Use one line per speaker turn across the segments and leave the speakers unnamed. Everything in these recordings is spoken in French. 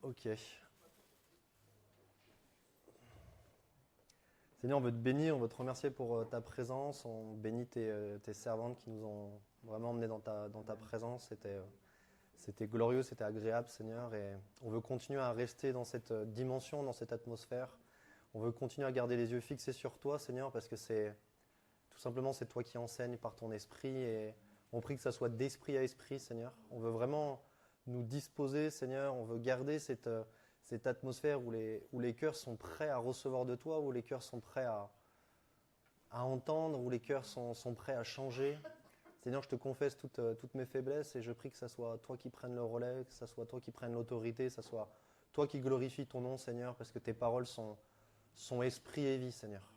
Ok. Seigneur, on veut te bénir, on veut te remercier pour ta présence. On bénit tes servantes qui nous ont vraiment emmenés dans ta présence. C'était glorieux, c'était agréable, Seigneur. Et on veut continuer à rester dans cette dimension, dans cette atmosphère. On veut continuer à garder les yeux fixés sur toi, Seigneur, parce que tout simplement, c'est toi qui enseignes par ton esprit. Et on prie que ça soit d'esprit à esprit, Seigneur. On veut vraiment nous disposer, Seigneur. On veut garder cette atmosphère où les cœurs sont prêts à recevoir de toi, où les cœurs sont prêts à entendre, où les cœurs sont prêts à changer. Seigneur, je te confesse toutes mes faiblesses et je prie que ça soit toi qui prennes le relais, que ça soit toi qui prennes l'autorité, que ça soit toi qui glorifie ton nom, Seigneur, parce que tes paroles sont esprit et vie, Seigneur.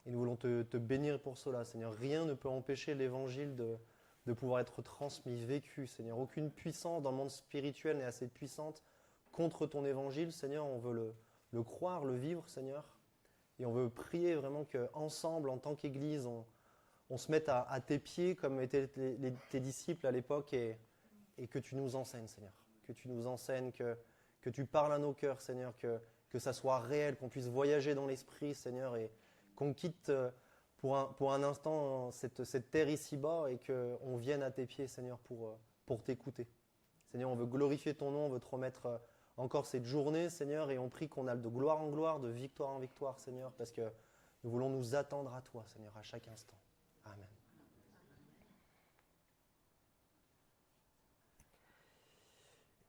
Et nous voulons te bénir pour cela, Seigneur. Rien ne peut empêcher l'évangile de pouvoir être transmis, vécu, Seigneur. Aucune puissance dans le monde spirituel n'est assez puissante contre ton évangile, Seigneur. On veut le croire, le vivre, Seigneur. Et on veut prier vraiment qu'ensemble, en tant qu'Église, on se mette à tes pieds comme étaient tes disciples à l'époque et que tu nous enseignes, Seigneur. Que tu nous enseignes, que tu parles à nos cœurs, Seigneur, que ça soit réel, qu'on puisse voyager dans l'esprit, Seigneur, et qu'on quitte pour un instant cette terre ici-bas et qu'on vienne à tes pieds, Seigneur, pour t'écouter. Seigneur, on veut glorifier ton nom, on veut te remettre encore cette journée, Seigneur, et on prie qu'on aille de gloire en gloire, de victoire en victoire, Seigneur, parce que nous voulons nous attendre à toi, Seigneur, à chaque instant. Amen.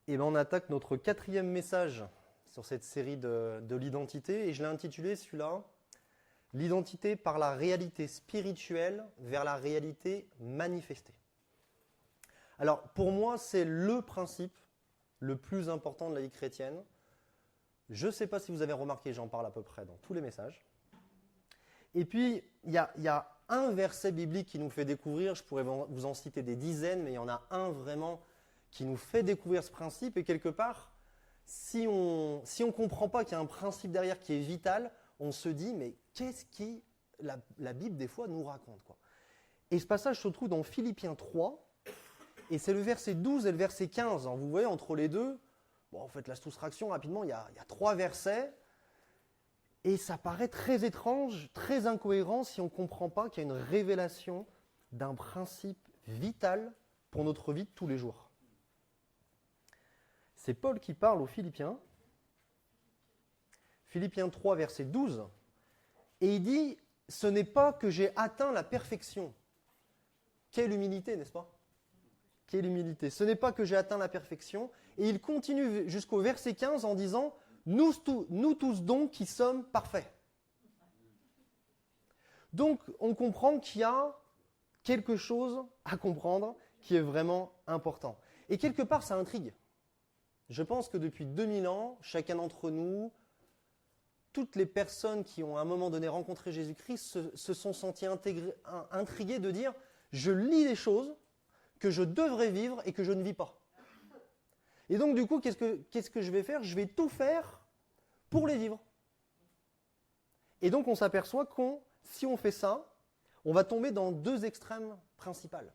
Et bien on attaque notre 4e message sur cette série de l'identité, et je l'ai intitulé celui-là « L'identité par la réalité spirituelle vers la réalité manifestée ». Alors pour moi, c'est le principe le plus important de la vie chrétienne. Je ne sais pas si vous avez remarqué, j'en parle à peu près dans tous les messages. Et puis, il y a un verset biblique qui nous fait découvrir, je pourrais vous en citer des dizaines, mais il y en a un vraiment qui nous fait découvrir ce principe. Et quelque part, si on ne comprend pas qu'il y a un principe derrière qui est vital, on se dit, mais qu'est-ce qui la Bible, des fois, nous raconte, quoi. Et ce passage se trouve dans Philippiens 3, et c'est le verset 12 et le verset 15. Vous voyez, entre les deux, bon, faites la soustraction rapidement, il y a 3 versets, et ça paraît très étrange, très incohérent si on ne comprend pas qu'il y a une révélation d'un principe vital pour notre vie de tous les jours. C'est Paul qui parle aux Philippiens, Philippiens 3, verset 12, et il dit « Ce n'est pas que j'ai atteint la perfection ». Quelle humilité, n'est-ce pas ? Quelle humilité. Ce n'est pas que j'ai atteint la perfection. Et il continue jusqu'au verset 15 en disant « Nous tous donc qui sommes parfaits ». Donc on comprend qu'il y a quelque chose à comprendre qui est vraiment important. Et quelque part, ça intrigue. Je pense que depuis 2000 ans, chacun d'entre nous, toutes les personnes qui ont à un moment donné rencontré Jésus-Christ se sont senties intriguées de dire « Je lis des choses que je devrais vivre et que je ne vis pas. » Et donc du coup, qu'est-ce que je vais faire ? Je vais tout faire pour les vivre. Et donc on s'aperçoit que si on fait ça, on va tomber dans 2 extrêmes principales.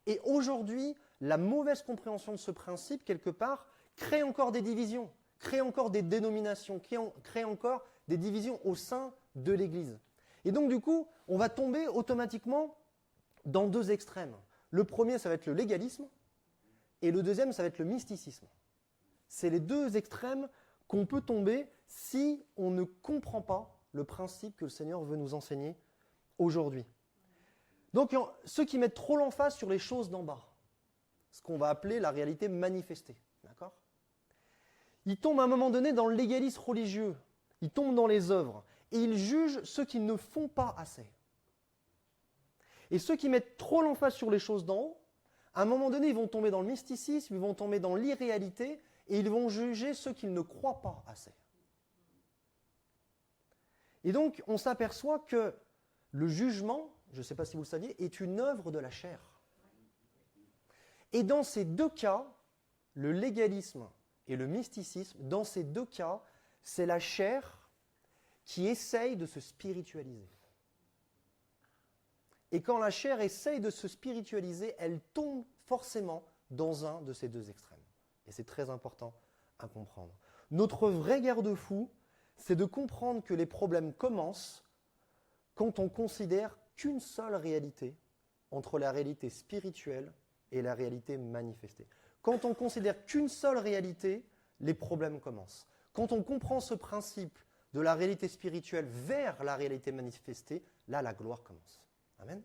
Et aujourd'hui, la mauvaise compréhension de ce principe, quelque part, crée encore des divisions, crée encore des dénominations, crée encore des divisions au sein de l'Église. Et donc du coup, on va tomber automatiquement dans 2 extrêmes. Le premier, ça va être le légalisme, et le deuxième, ça va être le mysticisme. C'est les 2 extrêmes qu'on peut tomber si on ne comprend pas le principe que le Seigneur veut nous enseigner aujourd'hui. Donc, ceux qui mettent trop l'emphase sur les choses d'en bas, ce qu'on va appeler la réalité manifestée, d'accord ? Ils tombent à un moment donné dans le légalisme religieux, ils tombent dans les œuvres, et ils jugent ceux qui ne font pas assez. Et ceux qui mettent trop l'emphase sur les choses d'en haut, à un moment donné, ils vont tomber dans le mysticisme, ils vont tomber dans l'irréalité, et ils vont juger ceux qui ne croient pas assez. Et donc, on s'aperçoit que le jugement, je ne sais pas si vous le saviez, est une œuvre de la chair. Et dans ces 2 cas, le légalisme et le mysticisme, dans ces 2 cas, c'est la chair qui essaye de se spiritualiser. Et quand la chair essaye de se spiritualiser, elle tombe forcément dans un de ces 2 extrêmes. Et c'est très important à comprendre. Notre vrai garde-fou, c'est de comprendre que les problèmes commencent quand on considère qu'une seule réalité entre la réalité spirituelle et la réalité manifestée. Quand on considère qu'une seule réalité, les problèmes commencent. Quand on comprend ce principe de la réalité spirituelle vers la réalité manifestée, là, la gloire commence. Amen.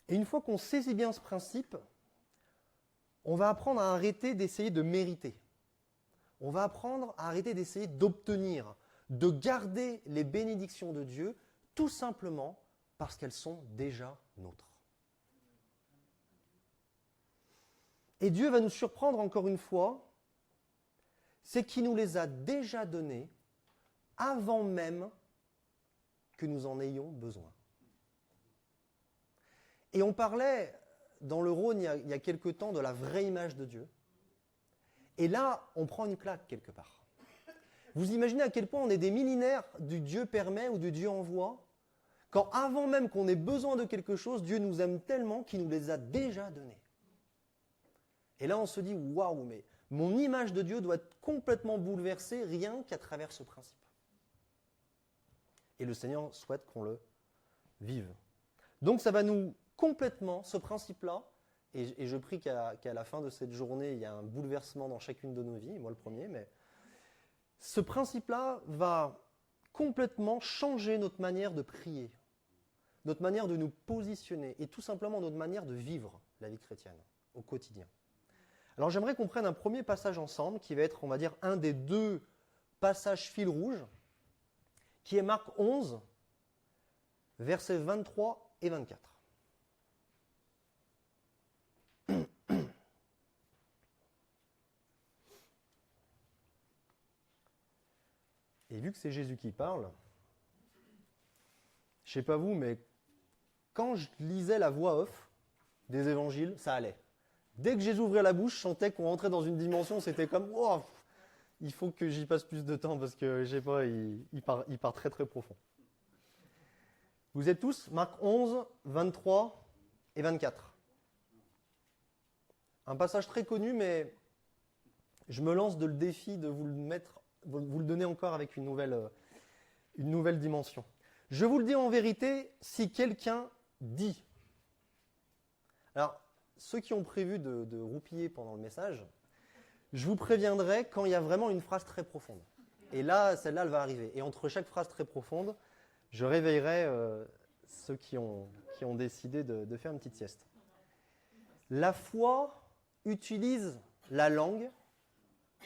Et une fois qu'on saisit bien ce principe, on va apprendre à arrêter d'essayer de mériter. On va apprendre à arrêter d'essayer d'obtenir, de garder les bénédictions de Dieu, tout simplement parce qu'elles sont déjà nôtres. Et Dieu va nous surprendre encore une fois, c'est qu'il nous les a déjà données avant même que nous en ayons besoin. Et on parlait dans le Rhône il y a quelque temps de la vraie image de Dieu. Et là, on prend une claque quelque part. Vous imaginez à quel point on est des millénaires du Dieu permet ou du Dieu envoie, quand avant même qu'on ait besoin de quelque chose, Dieu nous aime tellement qu'il nous les a déjà donnés. Et là, on se dit, waouh, mais mon image de Dieu doit être complètement bouleversée rien qu'à travers ce principe. Et le Seigneur souhaite qu'on le vive. Donc ça va nous complètement, ce principe-là, et je prie qu'à la fin de cette journée, il y a un bouleversement dans chacune de nos vies, moi le premier, mais ce principe-là va complètement changer notre manière de prier, notre manière de nous positionner, et tout simplement notre manière de vivre la vie chrétienne au quotidien. Alors j'aimerais qu'on prenne un premier passage ensemble, qui va être, on va dire, un des deux passages fil rouge, qui est Marc 11, versets 23 et 24. Et vu que c'est Jésus qui parle, je ne sais pas vous, mais quand je lisais la voix off des évangiles, ça allait. Dès que Jésus ouvrait la bouche, je sentais qu'on rentrait dans une dimension, c'était comme wow, il faut que j'y passe plus de temps parce que, je sais pas, il part très très profond. Vous êtes tous Marc 11, 23 et 24. Un passage très connu, mais je me lance de le défi de vous le donner encore avec une nouvelle dimension. Je vous le dis en vérité, si quelqu'un dit. Alors, ceux qui ont prévu de roupiller pendant le message, je vous préviendrai quand il y a vraiment une phrase très profonde. Et là, celle-là, elle va arriver. Et entre chaque phrase très profonde, je réveillerai ceux qui ont décidé de faire une petite sieste. La foi utilise la langue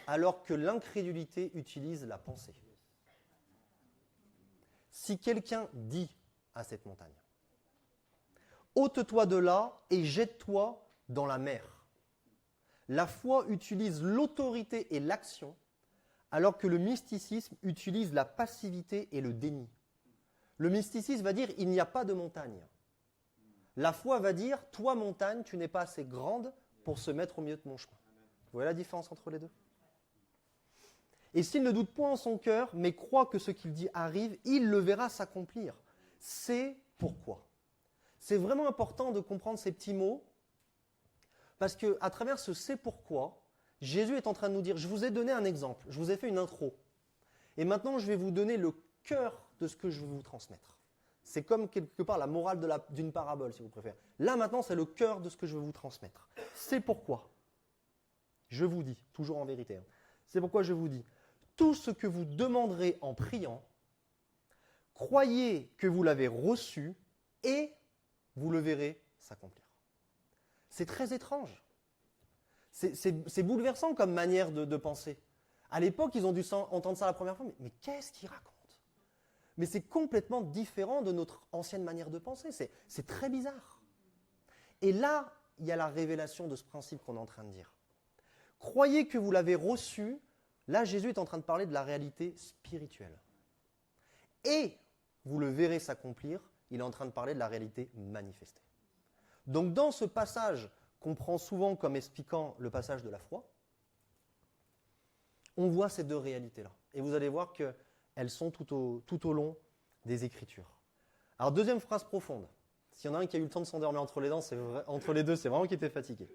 alors que l'incrédulité utilise la pensée. Si quelqu'un dit à cette montagne, ôte-toi de là et jette-toi dans la mer. La foi utilise l'autorité et l'action, alors que le mysticisme utilise la passivité et le déni. Le mysticisme va dire il n'y a pas de montagne. La foi va dire toi montagne, tu n'es pas assez grande pour se mettre au milieu de mon chemin. Vous voyez la différence entre les deux ? Et s'il ne doute point en son cœur, mais croit que ce qu'il dit arrive, il le verra s'accomplir. C'est pourquoi. C'est vraiment important de comprendre ces petits mots, parce qu'à travers ce « c'est pourquoi », Jésus est en train de nous dire, je vous ai donné un exemple, je vous ai fait une intro, et maintenant je vais vous donner le cœur de ce que je veux vous transmettre. C'est comme quelque part la morale d'une parabole, si vous préférez. Là maintenant, c'est le cœur de ce que je veux vous transmettre. C'est pourquoi. Je vous dis, toujours en vérité, c'est pourquoi je vous dis, tout ce que vous demanderez en priant, croyez que vous l'avez reçu et vous le verrez s'accomplir. C'est très étrange. C'est bouleversant comme manière de penser. À l'époque, ils ont dû entendre ça la première fois, mais qu'est-ce qu'ils racontent ? Mais c'est complètement différent de notre ancienne manière de penser. C'est très bizarre. Et là, il y a la révélation de ce principe qu'on est en train de dire. Croyez que vous l'avez reçu. Là, Jésus est en train de parler de la réalité spirituelle. Et vous le verrez s'accomplir, il est en train de parler de la réalité manifestée. Donc dans ce passage qu'on prend souvent comme expliquant le passage de la foi, on voit ces deux réalités-là. Et vous allez voir qu'elles sont tout au long des Écritures. Alors deuxième phrase profonde. S'il y en a un qui a eu le temps de s'endormir entre les deux, c'est vraiment qu'il était fatigué.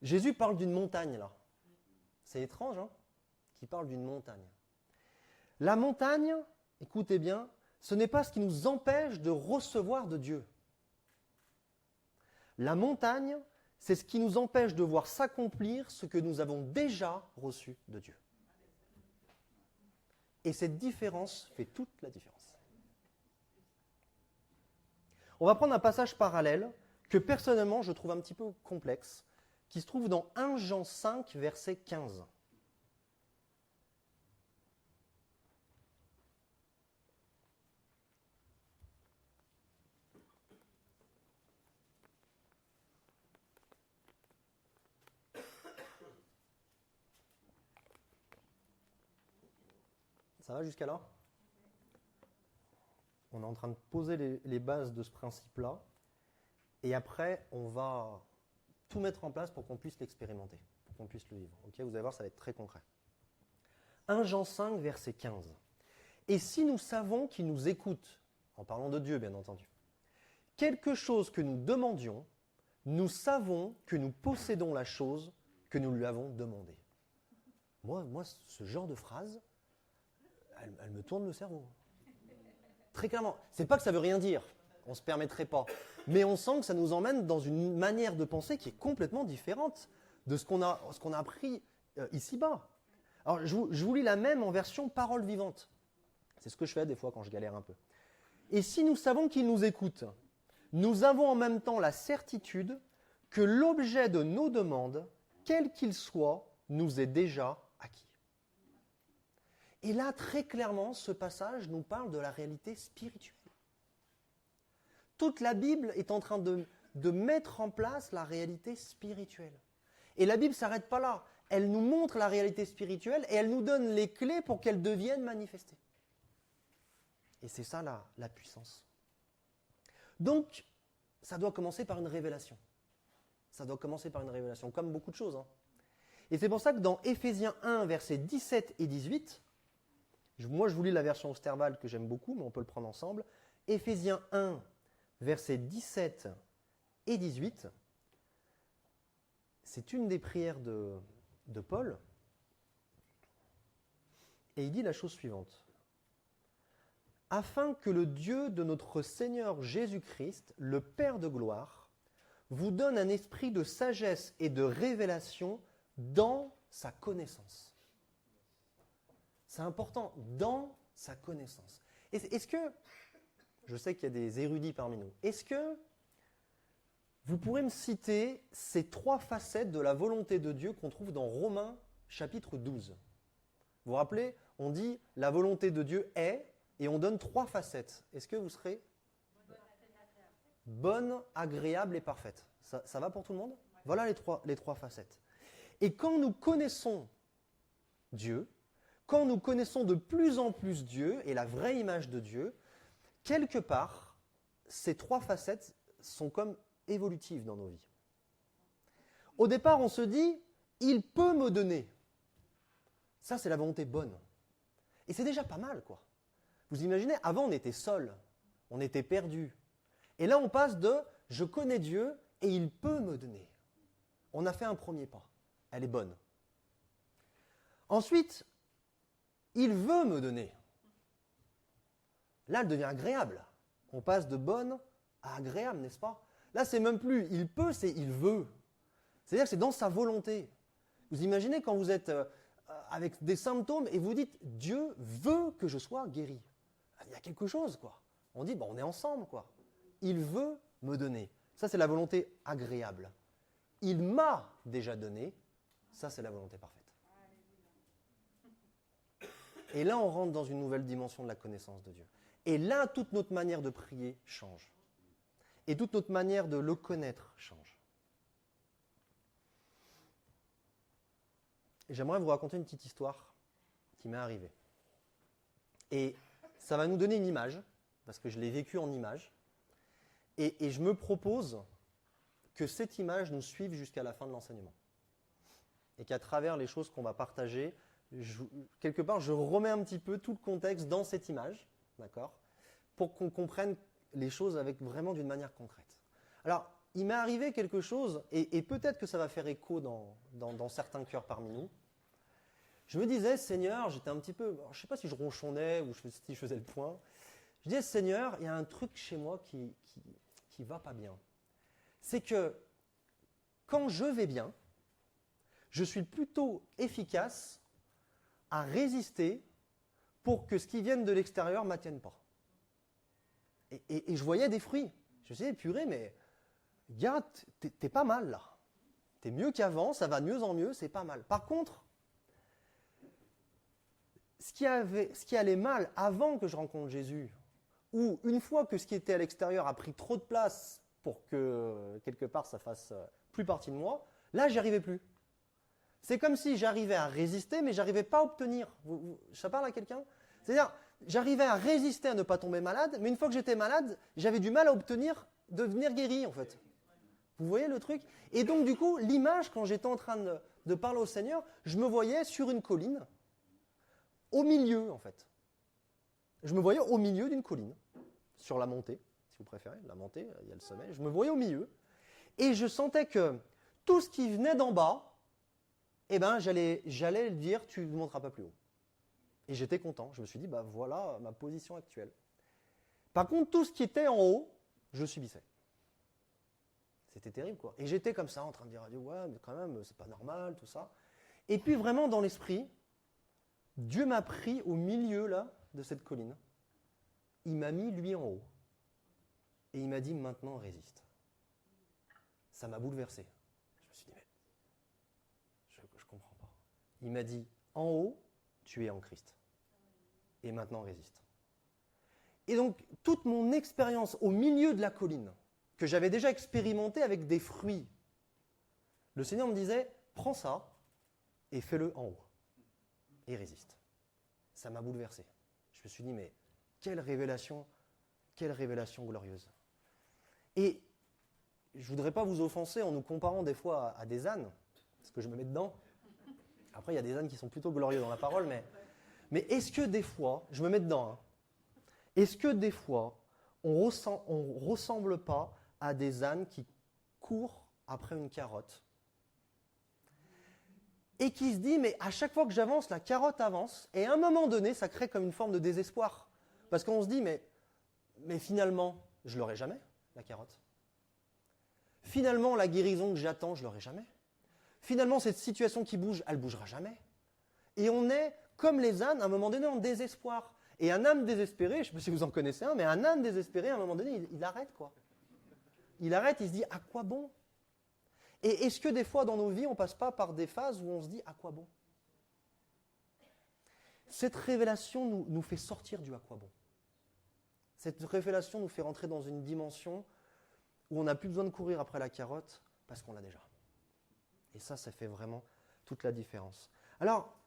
Jésus parle d'une montagne là. C'est étrange, hein, qu'il parle d'une montagne. La montagne, écoutez bien, ce n'est pas ce qui nous empêche de recevoir de Dieu. La montagne, c'est ce qui nous empêche de voir s'accomplir ce que nous avons déjà reçu de Dieu. Et cette différence fait toute la différence. On va prendre un passage parallèle que personnellement je trouve un petit peu complexe, qui se trouve dans 1 Jean 5, verset 15. Ça va jusqu'à là? On est en train de poser les bases de ce principe-là. Et après, on va tout mettre en place pour qu'on puisse l'expérimenter, pour qu'on puisse le vivre. Okay, vous allez voir, ça va être très concret. 1 Jean 5, verset 15. Et si nous savons qu'il nous écoute, en parlant de Dieu, bien entendu, quelque chose que nous demandions, nous savons que nous possédons la chose que nous lui avons demandée. Moi, ce genre de phrase, elle me tourne le cerveau. Très clairement. C'est pas que ça veut rien dire, on ne se permettrait pas. Mais on sent que ça nous emmène dans une manière de penser qui est complètement différente de ce qu'on a appris ici-bas. Alors, je vous lis la même en version parole vivante. C'est ce que je fais des fois quand je galère un peu. Et si nous savons qu'il nous écoute, nous avons en même temps la certitude que l'objet de nos demandes, quel qu'il soit, nous est déjà acquis. Et là, très clairement, ce passage nous parle de la réalité spirituelle. Toute la Bible est en train de mettre en place la réalité spirituelle. Et la Bible ne s'arrête pas là. Elle nous montre la réalité spirituelle et elle nous donne les clés pour qu'elle devienne manifestée. Et c'est ça la puissance. Donc, ça doit commencer par une révélation. Ça doit commencer par une révélation, comme beaucoup de choses. Hein. Et c'est pour ça que dans Éphésiens 1, versets 17 et 18, moi je vous lis la version Osterwald que j'aime beaucoup, mais on peut le prendre ensemble. Éphésiens 1, versets 17 et 18, c'est une des prières de Paul. Et il dit la chose suivante. Afin que le Dieu de notre Seigneur Jésus-Christ, le Père de gloire, vous donne un esprit de sagesse et de révélation dans sa connaissance. C'est important, dans sa connaissance. Est-ce que, je sais qu'il y a des érudits parmi nous, est-ce que vous pourrez me citer ces 3 facettes de la volonté de Dieu qu'on trouve dans Romains chapitre 12 ? Vous vous rappelez, on dit la volonté de Dieu est, et on donne 3 facettes. Est-ce que vous serez bonne, agréable et parfaite? Ça va pour tout le monde? Voilà les trois facettes. Et quand nous connaissons Dieu, quand nous connaissons de plus en plus Dieu et la vraie image de Dieu, quelque part, ces 3 facettes sont comme évolutives dans nos vies. Au départ, on se dit, il peut me donner. Ça, c'est la volonté bonne. Et c'est déjà pas mal, quoi. Vous imaginez, avant, on était seul, on était perdu. Et là, on passe de, je connais Dieu et il peut me donner. On a fait un premier pas. Elle est bonne. Ensuite, il veut me donner. Là, elle devient agréable. On passe de bonne à agréable, n'est-ce pas? Là, c'est même plus il peut, c'est il veut. C'est-à-dire que c'est dans sa volonté. Vous imaginez quand vous êtes avec des symptômes et vous dites Dieu veut que je sois guéri. Il y a quelque chose, quoi. On dit, on est ensemble, quoi. Il veut me donner. Ça, c'est la volonté agréable. Il m'a déjà donné. Ça, c'est la volonté parfaite. Et là, on rentre dans une nouvelle dimension de la connaissance de Dieu. Et là, toute notre manière de prier change. Et toute notre manière de le connaître change. Et j'aimerais vous raconter une petite histoire qui m'est arrivée. Et ça va nous donner une image, parce que je l'ai vécu en image. Et je me propose que cette image nous suive jusqu'à la fin de l'enseignement. Et qu'à travers les choses qu'on va partager, quelque part, je remets un petit peu tout le contexte dans cette image, d'accord, pour qu'on comprenne les choses avec vraiment d'une manière concrète. Alors, il m'est arrivé quelque chose, et peut-être que ça va faire écho dans certains cœurs parmi nous. Je me disais, Seigneur, j'étais un petit peu, je ne sais pas si je ronchonnais ou si je faisais le point. Je disais, Seigneur, il y a un truc chez moi qui va pas bien. C'est que quand je vais bien, je suis plutôt efficace à résister pour que ce qui vienne de l'extérieur ne m'atteigne pas. Et je voyais des fruits. Je me disais, purée, mais gars, t'es pas mal là. T'es mieux qu'avant, ça va de mieux en mieux, c'est pas mal. Par contre, ce qui allait mal avant que je rencontre Jésus, ou une fois que ce qui était à l'extérieur a pris trop de place pour que quelque part ça fasse plus partie de moi, là j'y arrivais plus. C'est comme si j'arrivais à résister, mais j'arrivais pas à obtenir. Ça parle à quelqu'un ? C'est-à-dire, j'arrivais à résister à ne pas tomber malade, mais une fois que j'étais malade, j'avais du mal à obtenir de devenir guéri en fait. Vous voyez le truc ? Et donc du coup, l'image, quand j'étais en train de parler au Seigneur, je me voyais sur une colline, au milieu en fait. Je me voyais au milieu d'une colline, sur la montée, si vous préférez, la montée, il y a le sommet, je me voyais au milieu, et je sentais que tout ce qui venait d'en bas, eh ben, j'allais le dire, tu ne monteras pas plus haut. Et j'étais content, je me suis dit, bah voilà ma position actuelle. Par contre, tout ce qui était en haut, je subissais. C'était terrible, quoi. Et j'étais comme ça, en train de dire, ouais, mais quand même, c'est pas normal, tout ça. Et puis vraiment, dans l'esprit, Dieu m'a pris au milieu, là, de cette colline. Il m'a mis, lui, en haut. Et il m'a dit, maintenant, résiste. Ça m'a bouleversé. Je me suis dit, mais je comprends pas. Il m'a dit, en haut, tu es en Christ. Et maintenant, résiste. Et donc, toute mon expérience au milieu de la colline, que j'avais déjà expérimentée avec des fruits, le Seigneur me disait, prends ça et fais-le en haut. Et résiste. Ça m'a bouleversé. Je me suis dit, mais quelle révélation glorieuse. Et je ne voudrais pas vous offenser en nous comparant des fois à des ânes, parce que je me mets dedans. Après, il y a des ânes qui sont plutôt glorieux dans la parole, mais est-ce que des fois, je me mets dedans, hein, est-ce que des fois, on ne ressemble pas à des ânes qui courent après une carotte et qui se dit, mais à chaque fois que j'avance, la carotte avance, et à un moment donné, ça crée comme une forme de désespoir. Parce qu'on se dit, mais finalement, je ne l'aurai jamais, la carotte. Finalement, la guérison que j'attends, je ne l'aurai jamais. Finalement, cette situation qui bouge, elle ne bougera jamais. Et on est, comme les ânes, à un moment donné, en désespoir. Et un âne désespéré, je ne sais pas si vous en connaissez un, mais un âne désespéré, à un moment donné, il arrête, quoi. Il arrête, il se dit, à quoi bon ? Et est-ce que des fois, dans nos vies, on ne passe pas par des phases où on se dit, à quoi bon ? Cette révélation nous fait sortir du à quoi bon. Cette révélation nous fait rentrer dans une dimension où on n'a plus besoin de courir après la carotte parce qu'on l'a déjà. Et ça fait vraiment toute la différence. Alors,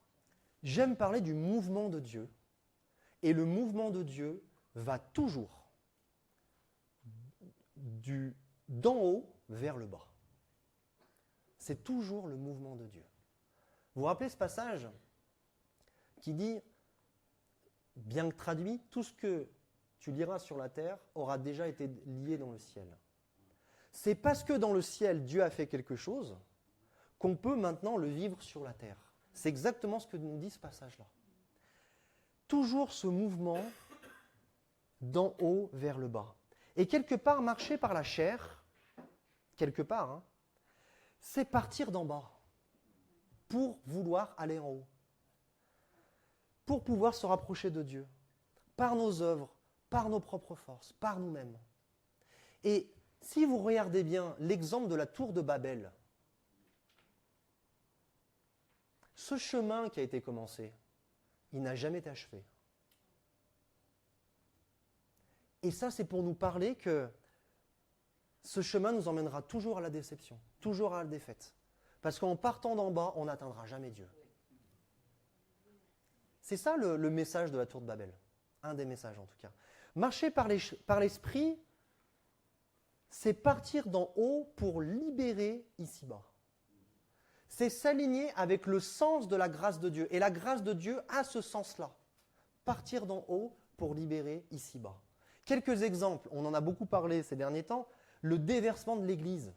j'aime parler du mouvement de Dieu. Et le mouvement de Dieu va toujours d'en haut vers le bas. C'est toujours le mouvement de Dieu. Vous vous rappelez ce passage qui dit, bien que traduit, tout ce que tu liras sur la terre aura déjà été lié dans le ciel. C'est parce que dans le ciel, Dieu a fait quelque chose qu'on peut maintenant le vivre sur la terre. C'est exactement ce que nous dit ce passage-là. Toujours ce mouvement d'en haut vers le bas. Et quelque part, marcher par la chair, quelque part, hein, c'est partir d'en bas pour vouloir aller en haut. Pour pouvoir se rapprocher de Dieu, par nos œuvres, par nos propres forces, par nous-mêmes. Et si vous regardez bien l'exemple de la tour de Babel, ce chemin qui a été commencé, il n'a jamais été achevé. Et ça, c'est pour nous parler que ce chemin nous emmènera toujours à la déception, toujours à la défaite. Parce qu'en partant d'en bas, on n'atteindra jamais Dieu. C'est ça le message de la tour de Babel. Un des messages en tout cas. Marcher par l'esprit, c'est partir d'en haut pour libérer ici-bas. C'est s'aligner avec le sens de la grâce de Dieu. Et la grâce de Dieu a ce sens-là. Partir d'en haut pour libérer ici-bas. Quelques exemples, on en a beaucoup parlé ces derniers temps. le déversement de l'Église.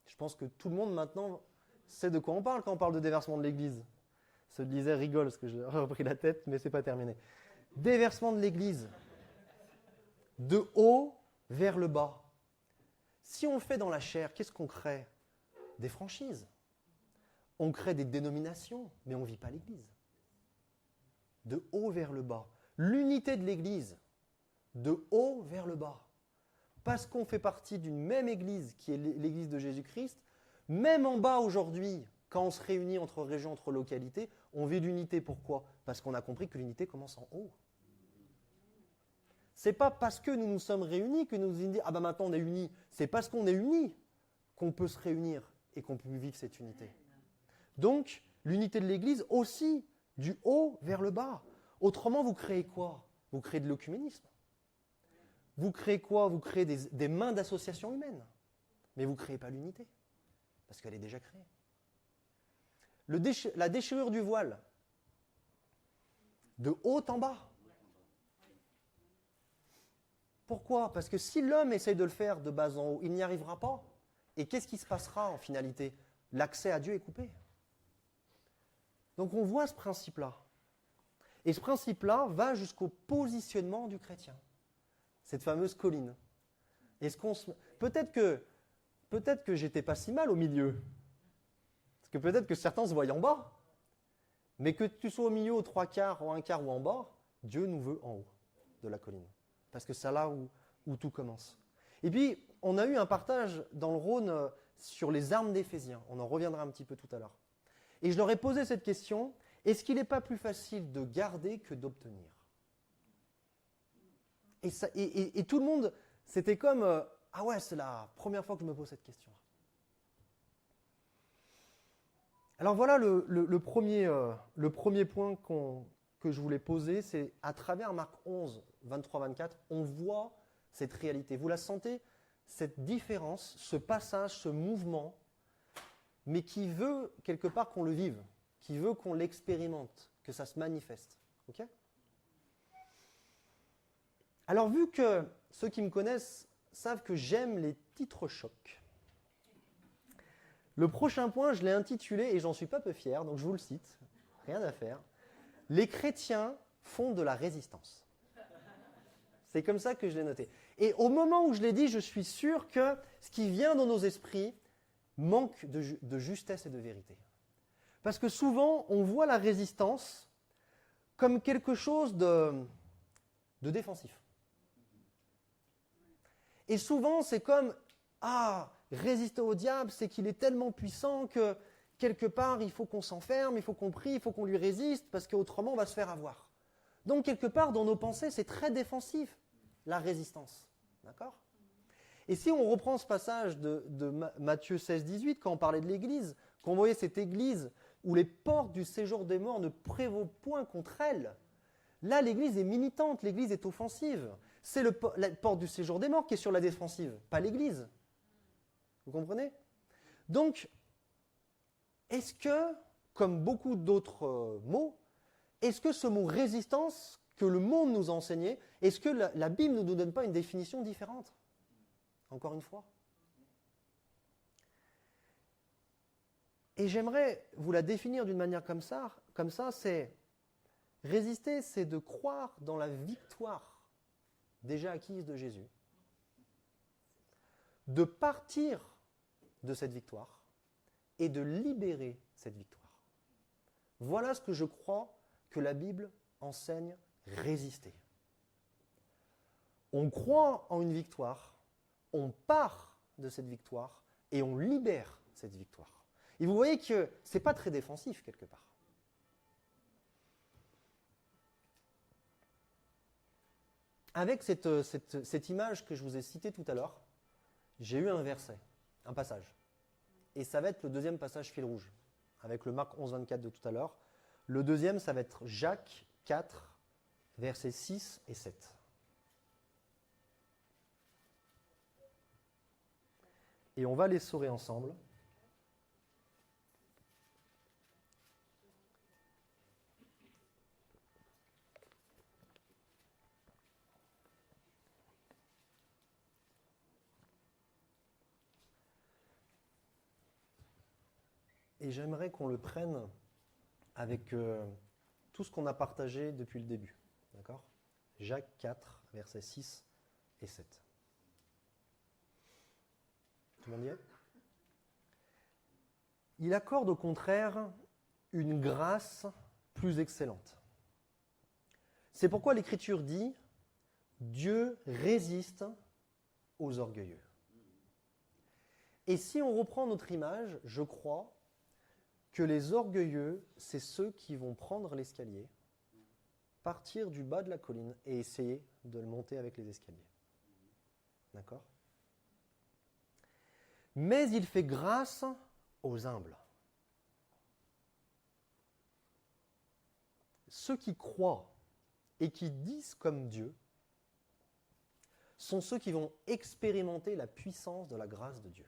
Je pense que tout le monde maintenant sait de quoi on parle quand on parle de déversement de l'Église. Ceux qui disaient rigole parce que j'ai repris la tête, mais c'est pas terminé. Déversement de l'Église. De haut vers le bas. Si on le fait dans la chair, qu'est-ce qu'on crée? Des franchises. On crée des dénominations, mais on ne vit pas l'Église. De haut vers le bas. L'unité de l'Église. De haut vers le bas. Parce qu'on fait partie d'une même Église qui est l'Église de Jésus-Christ, même en bas aujourd'hui, quand on se réunit entre régions, entre localités, on vit l'unité. Pourquoi? Parce qu'on a compris que l'unité commence en haut. C'est pas parce que nous nous sommes réunis que nous nous disons ah ben maintenant on est unis. C'est parce qu'on est unis qu'on peut se réunir et qu'on peut vivre cette unité. Donc l'unité de l'Église aussi du haut vers le bas. Autrement vous créez quoi? Vous créez de l'œcuménisme. Vous créez quoi? Vous créez des mains d'associations humaines. Mais vous ne créez pas l'unité. Parce qu'elle est déjà créée. La déchirure du voile. De haut en bas. Pourquoi? Parce que si l'homme essaye de le faire de bas en haut, il n'y arrivera pas. Et qu'est-ce qui se passera en finalité? L'accès à Dieu est coupé. Donc on voit ce principe-là. Et ce principe-là va jusqu'au positionnement du chrétien. Cette fameuse colline. Peut-être que j'étais pas si mal au milieu. Parce que peut-être que certains se voient en bas. Mais que tu sois au milieu, aux 3/4, ou 1/4 ou en bas, Dieu nous veut en haut de la colline. Parce que c'est là où tout commence. Et puis, on a eu un partage dans le Rhône sur les armes d'Éphésiens. On en reviendra un petit peu tout à l'heure. Et je leur ai posé cette question, est-ce qu'il n'est pas plus facile de garder que d'obtenir? Et tout le monde, c'était comme, ah ouais, c'est la première fois que je me pose cette question. Alors voilà le premier point que je voulais poser, c'est à travers Marc 11, 23-24, on voit cette réalité. Vous la sentez, cette différence, ce passage, ce mouvement, mais qui veut quelque part qu'on le vive, qui veut qu'on l'expérimente, que ça se manifeste. Ok ? Alors vu que ceux qui me connaissent savent que j'aime les titres chocs, le prochain point, je l'ai intitulé, et j'en suis pas peu fier, donc je vous le cite, rien à faire. Les chrétiens font de la résistance. C'est comme ça que je l'ai noté. Et au moment où je l'ai dit, je suis sûr que ce qui vient dans nos esprits manque de justesse et de vérité. Parce que souvent, on voit la résistance comme quelque chose de défensif. Et souvent, c'est comme, résister au diable, c'est qu'il est tellement puissant que quelque part, il faut qu'on s'enferme, il faut qu'on prie, il faut qu'on lui résiste, parce qu'autrement, on va se faire avoir. Donc, quelque part, dans nos pensées, c'est très défensif, la résistance. D'accord ? Et si on reprend ce passage de Matthieu 16, 18, quand on parlait de l'Église, quand on voyait cette Église où les portes du séjour des morts ne prévaut point contre elle, là, l'Église est militante, l'Église est offensive. C'est la porte du séjour des morts qui est sur la défensive, pas l'Église. Vous comprenez ? Donc, est-ce que, comme beaucoup d'autres mots, est-ce que ce mot résistance que le monde nous a enseigné, est-ce que la Bible ne nous donne pas une définition différente ? Encore une fois. Et j'aimerais vous la définir d'une manière comme ça, c'est résister, c'est de croire dans la victoire déjà acquise de Jésus, de partir de cette victoire et de libérer cette victoire. Voilà ce que je crois que la Bible enseigne, résister. On croit en une victoire, on part de cette victoire et on libère cette victoire. Et vous voyez que ce n'est pas très défensif quelque part. Avec cette image que je vous ai citée tout à l'heure, j'ai eu un verset, un passage. Et ça va être le deuxième passage fil rouge, avec le Marc 11, 24 de tout à l'heure. Le deuxième, ça va être Jacques 4, versets 6 et 7. Et on va les saurer ensemble. Et j'aimerais qu'on le prenne avec tout ce qu'on a partagé depuis le début. D'accord ? Jacques 4, versets 6 et 7. Tout le monde y est ? Il accorde au contraire une grâce plus excellente. C'est pourquoi l'Écriture dit « Dieu résiste aux orgueilleux ». Et si on reprend notre image, je crois que les orgueilleux, c'est ceux qui vont prendre l'escalier, partir du bas de la colline et essayer de le monter avec les escaliers. D'accord ? Mais il fait grâce aux humbles. Ceux qui croient et qui disent comme Dieu sont ceux qui vont expérimenter la puissance de la grâce de Dieu.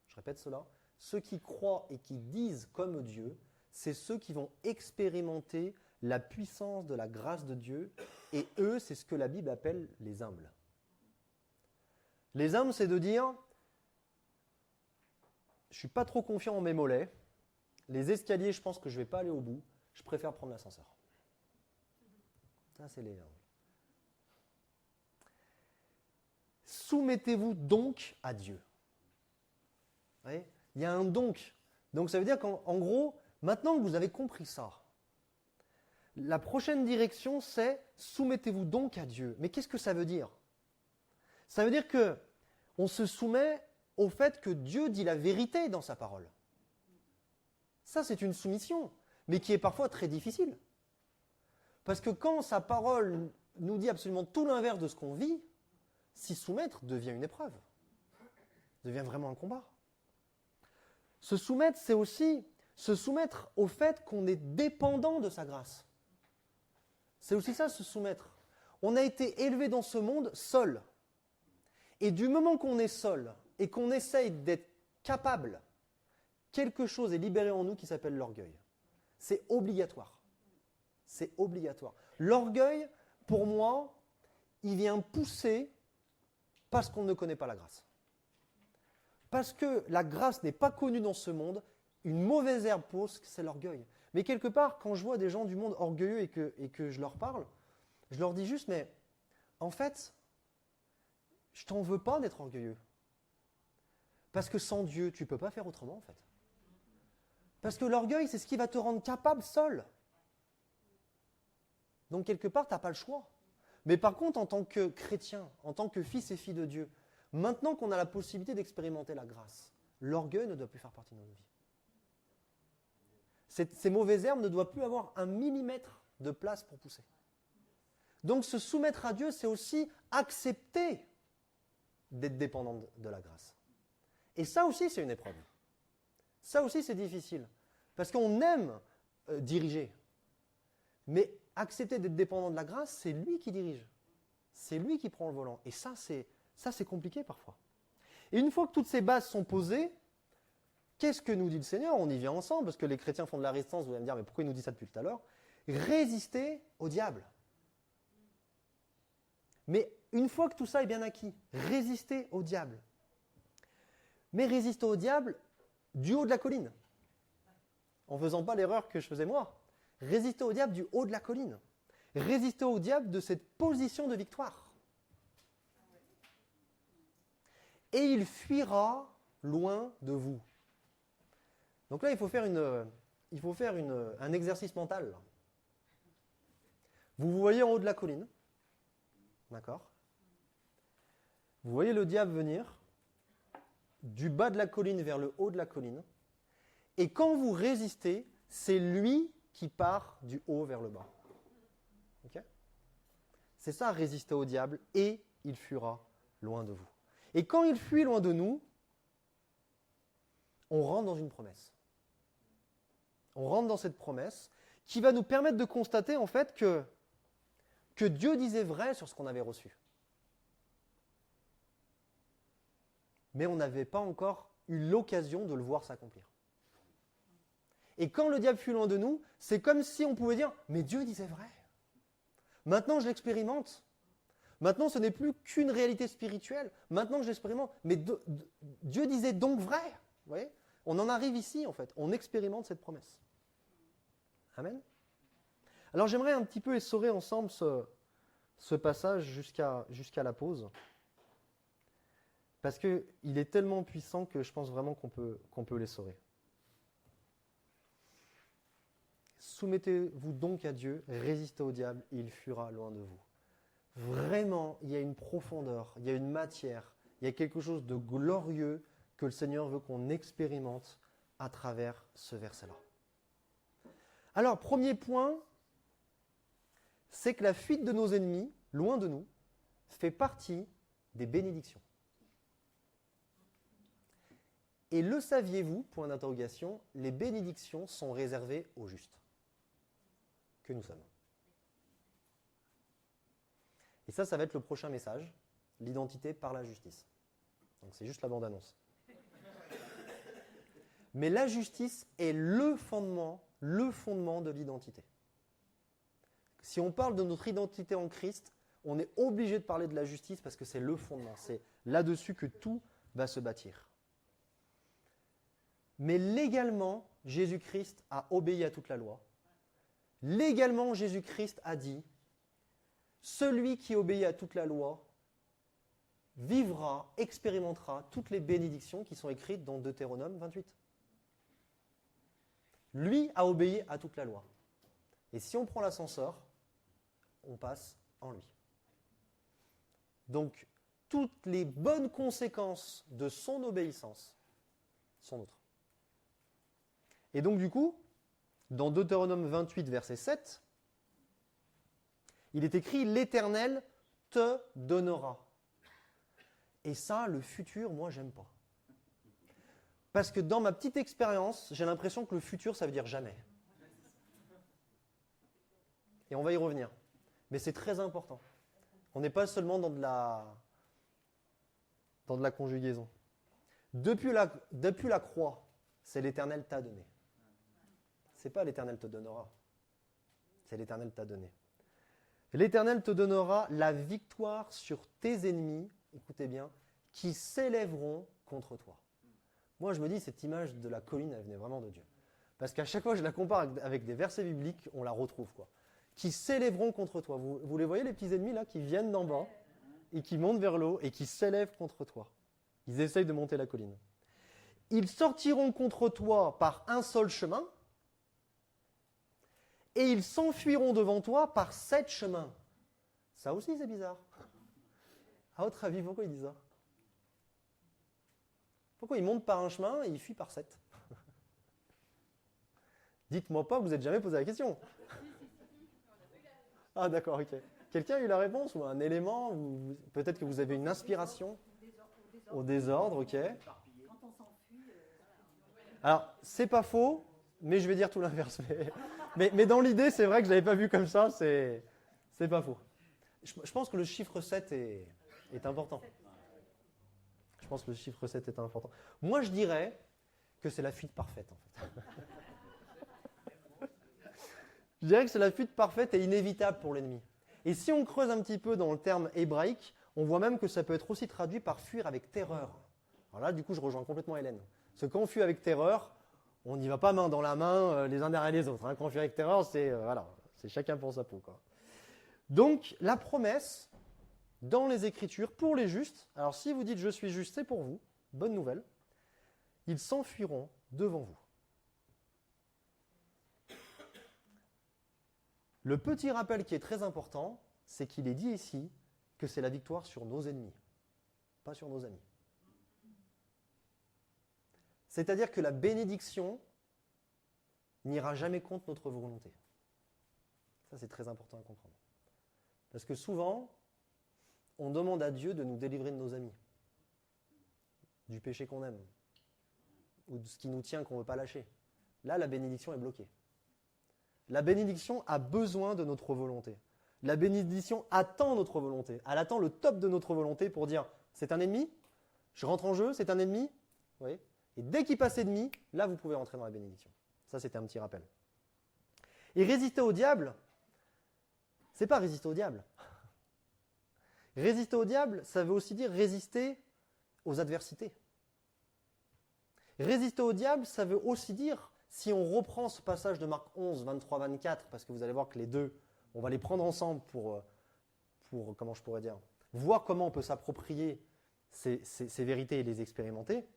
Je répète cela. Ceux qui croient et qui disent comme Dieu, c'est ceux qui vont expérimenter la puissance de la grâce de Dieu. Et eux, c'est ce que la Bible appelle les humbles. Les humbles, c'est de dire, je ne suis pas trop confiant en mes mollets. Les escaliers, je pense que je ne vais pas aller au bout. Je préfère prendre l'ascenseur. Ça, c'est les humbles. Soumettez-vous donc à Dieu. Vous voyez ? Il y a un donc. Donc ça veut dire qu'en gros, maintenant que vous avez compris ça, la prochaine direction, c'est soumettez-vous donc à Dieu. Mais qu'est-ce que ça veut dire ? Ça veut dire qu'on se soumet au fait que Dieu dit la vérité dans sa parole. Ça, c'est une soumission, mais qui est parfois très difficile. Parce que quand sa parole nous dit absolument tout l'inverse de ce qu'on vit, s'y soumettre devient une épreuve, devient vraiment un combat. Se soumettre, c'est aussi se soumettre au fait qu'on est dépendant de sa grâce. C'est aussi ça, se soumettre. On a été élevé dans ce monde seul. Et du moment qu'on est seul et qu'on essaye d'être capable, quelque chose est libéré en nous qui s'appelle l'orgueil. C'est obligatoire. C'est obligatoire. L'orgueil, pour moi, il vient pousser parce qu'on ne connaît pas la grâce. Parce que la grâce n'est pas connue dans ce monde, une mauvaise herbe pousse, c'est l'orgueil. Mais quelque part, quand je vois des gens du monde orgueilleux et que je leur parle, je leur dis juste, mais en fait, je t'en veux pas d'être orgueilleux. Parce que sans Dieu, tu ne peux pas faire autrement, en fait. Parce que l'orgueil, c'est ce qui va te rendre capable seul. Donc, quelque part, tu n'as pas le choix. Mais par contre, en tant que chrétien, en tant que fils et fille de Dieu, maintenant qu'on a la possibilité d'expérimenter la grâce, l'orgueil ne doit plus faire partie de nos vies. Ces mauvaises herbes ne doivent plus avoir un millimètre de place pour pousser. Donc se soumettre à Dieu, c'est aussi accepter d'être dépendant de la grâce. Et ça aussi, c'est une épreuve. Ça aussi, c'est difficile. Parce qu'on aime diriger. Mais accepter d'être dépendant de la grâce, c'est lui qui dirige. C'est lui qui prend le volant. Et ça, c'est compliqué parfois. Et une fois que toutes ces bases sont posées, qu'est-ce que nous dit le Seigneur ? On y vient ensemble, parce que les chrétiens font de la résistance. Vous allez me dire, mais pourquoi il nous dit ça depuis tout à l'heure ? Résister au diable. Mais une fois que tout ça est bien acquis, résister au diable. Mais résister au diable du haut de la colline. En ne faisant pas l'erreur que je faisais moi. Résister au diable du haut de la colline. Résister au diable de cette position de victoire. Et il fuira loin de vous. Donc là, il faut faire un exercice mental. Vous voyez en haut de la colline. D'accord ? Vous voyez le diable venir du bas de la colline vers le haut de la colline. Et quand vous résistez, c'est lui qui part du haut vers le bas. Okay ? C'est ça, résister au diable, et il fuira loin de vous. Et quand il fuit loin de nous, on rentre dans une promesse. On rentre dans cette promesse qui va nous permettre de constater en fait que Dieu disait vrai sur ce qu'on avait reçu. Mais on n'avait pas encore eu l'occasion de le voir s'accomplir. Et quand le diable fuit loin de nous, c'est comme si on pouvait dire « mais Dieu disait vrai. Maintenant je l'expérimente. Maintenant ce n'est plus qu'une réalité spirituelle. Maintenant je l'expérimente. Mais Dieu disait donc vrai. » Vous voyez ? On en arrive ici, en fait. On expérimente cette promesse. Amen. Alors j'aimerais un petit peu essorer ensemble ce passage jusqu'à la pause. Parce qu'il est tellement puissant que je pense vraiment qu'on peut l'essorer. Soumettez-vous donc à Dieu, résistez au diable, et il fuira loin de vous. Vraiment, il y a une profondeur, il y a une matière, il y a quelque chose de glorieux que le Seigneur veut qu'on expérimente à travers ce verset-là. Alors, premier point, c'est que la fuite de nos ennemis, loin de nous, fait partie des bénédictions. Et le saviez-vous, point d'interrogation, les bénédictions sont réservées aux justes, que nous sommes. Et ça va être le prochain message, l'identité par la justice. Donc c'est juste la bande-annonce. Mais la justice est le fondement de l'identité. Si on parle de notre identité en Christ, on est obligé de parler de la justice parce que c'est le fondement. C'est là-dessus que tout va se bâtir. Mais légalement, Jésus-Christ a obéi à toute la loi. Légalement, Jésus-Christ a dit « Celui qui obéit à toute la loi vivra, expérimentera toutes les bénédictions qui sont écrites dans Deutéronome 28. » Lui a obéi à toute la loi. Et si on prend l'ascenseur, on passe en lui. Donc, toutes les bonnes conséquences de son obéissance sont nôtres. Et donc, du coup, dans Deutéronome 28, verset 7, il est écrit « L'Éternel te donnera ». Et ça, le futur, moi, j'aime pas. Parce que dans ma petite expérience, j'ai l'impression que le futur, ça veut dire jamais. Et on va y revenir. Mais c'est très important. On n'est pas seulement dans de la conjugaison. Depuis la croix, c'est l'Éternel t'a donné. C'est pas l'Éternel te donnera. C'est l'Éternel t'a donné. L'Éternel te donnera la victoire sur tes ennemis, écoutez bien, qui s'élèveront contre toi. Moi, je me dis, cette image de la colline, elle venait vraiment de Dieu. Parce qu'à chaque fois que je la compare avec des versets bibliques, on la retrouve, quoi. Qui s'élèveront contre toi. Vous les voyez, les petits ennemis, là, qui viennent d'en bas et qui montent vers le haut et qui s'élèvent contre toi. Ils essayent de monter la colline. Ils sortiront contre toi par un seul chemin et ils s'enfuiront devant toi par 7 chemins. Ça aussi, c'est bizarre. À votre avis, pourquoi ils disent ça? Pourquoi ils montent par un chemin et ils fuient par 7? Dites-moi pas que vous n'êtes jamais posé la question. Ah d'accord, ok. Quelqu'un a eu la réponse ou un élément ou peut-être que vous avez une inspiration au désordre, ok. Alors, c'est pas faux, mais je vais dire tout l'inverse. Mais dans l'idée, c'est vrai que je ne l'avais pas vu comme ça, c'est pas faux. Je pense que le chiffre 7 est important. Je pense que le chiffre 7 est important. Moi, je dirais que c'est la fuite parfaite, en fait. Je dirais que c'est la fuite parfaite et inévitable pour l'ennemi. Et si on creuse un petit peu dans le terme hébraïque, on voit même que ça peut être aussi traduit par fuir avec terreur. Alors là, du coup, je rejoins complètement Hélène. Parce que quand on fuit avec terreur, on n'y va pas main dans la main, les uns derrière les autres. Quand on fuit avec terreur, c'est chacun pour sa peau, quoi. Donc, la promesse dans les Écritures pour les justes, alors si vous dites « je suis juste », c'est pour vous, bonne nouvelle, ils s'enfuiront devant vous. Le petit rappel qui est très important, c'est qu'il est dit ici que c'est la victoire sur nos ennemis, pas sur nos amis. C'est-à-dire que la bénédiction n'ira jamais contre notre volonté. Ça, c'est très important à comprendre. Parce que souvent, on demande à Dieu de nous délivrer de nos amis, du péché qu'on aime, ou de ce qui nous tient qu'on ne veut pas lâcher. Là, la bénédiction est bloquée. La bénédiction a besoin de notre volonté. La bénédiction attend notre volonté. Elle attend le top de notre volonté pour dire « c'est un ennemi, je rentre en jeu, c'est un ennemi ». Oui. Et dès qu'il passe ennemi, là, vous pouvez rentrer dans la bénédiction. Ça, c'était un petit rappel. Et résister au diable, c'est pas résister au diable. Résister au diable, ça veut aussi dire résister aux adversités. Résister au diable, ça veut aussi dire, si on reprend ce passage de Marc 11, 23, 24, parce que vous allez voir que les deux, on va les prendre ensemble pour comment je pourrais dire, voir comment on peut s'approprier ces vérités et les expérimenter.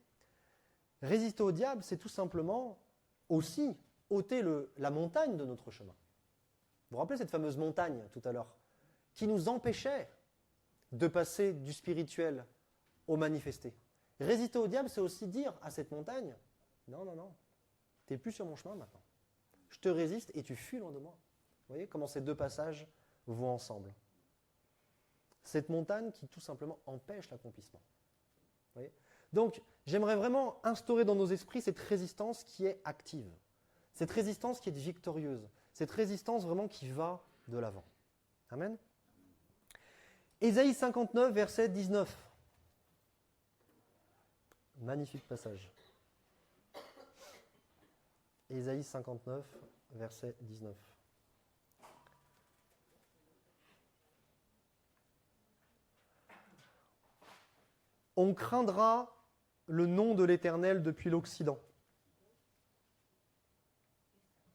Résister au diable, c'est tout simplement aussi ôter la montagne de notre chemin. Vous vous rappelez cette fameuse montagne tout à l'heure, qui nous empêchait de passer du spirituel au manifesté. Résister au diable, c'est aussi dire à cette montagne, non, non, non, tu n'es plus sur mon chemin maintenant. Je te résiste et tu fuis loin de moi. Vous voyez comment ces deux passages vont ensemble. Cette montagne qui tout simplement empêche l'accomplissement. Vous voyez ? Donc, j'aimerais vraiment instaurer dans nos esprits cette résistance qui est active. Cette résistance qui est victorieuse. Cette résistance vraiment qui va de l'avant. Amen. Ésaïe 59, verset 19. Magnifique passage. Ésaïe 59, verset 19. On craindra le nom de l'Éternel depuis l'Occident.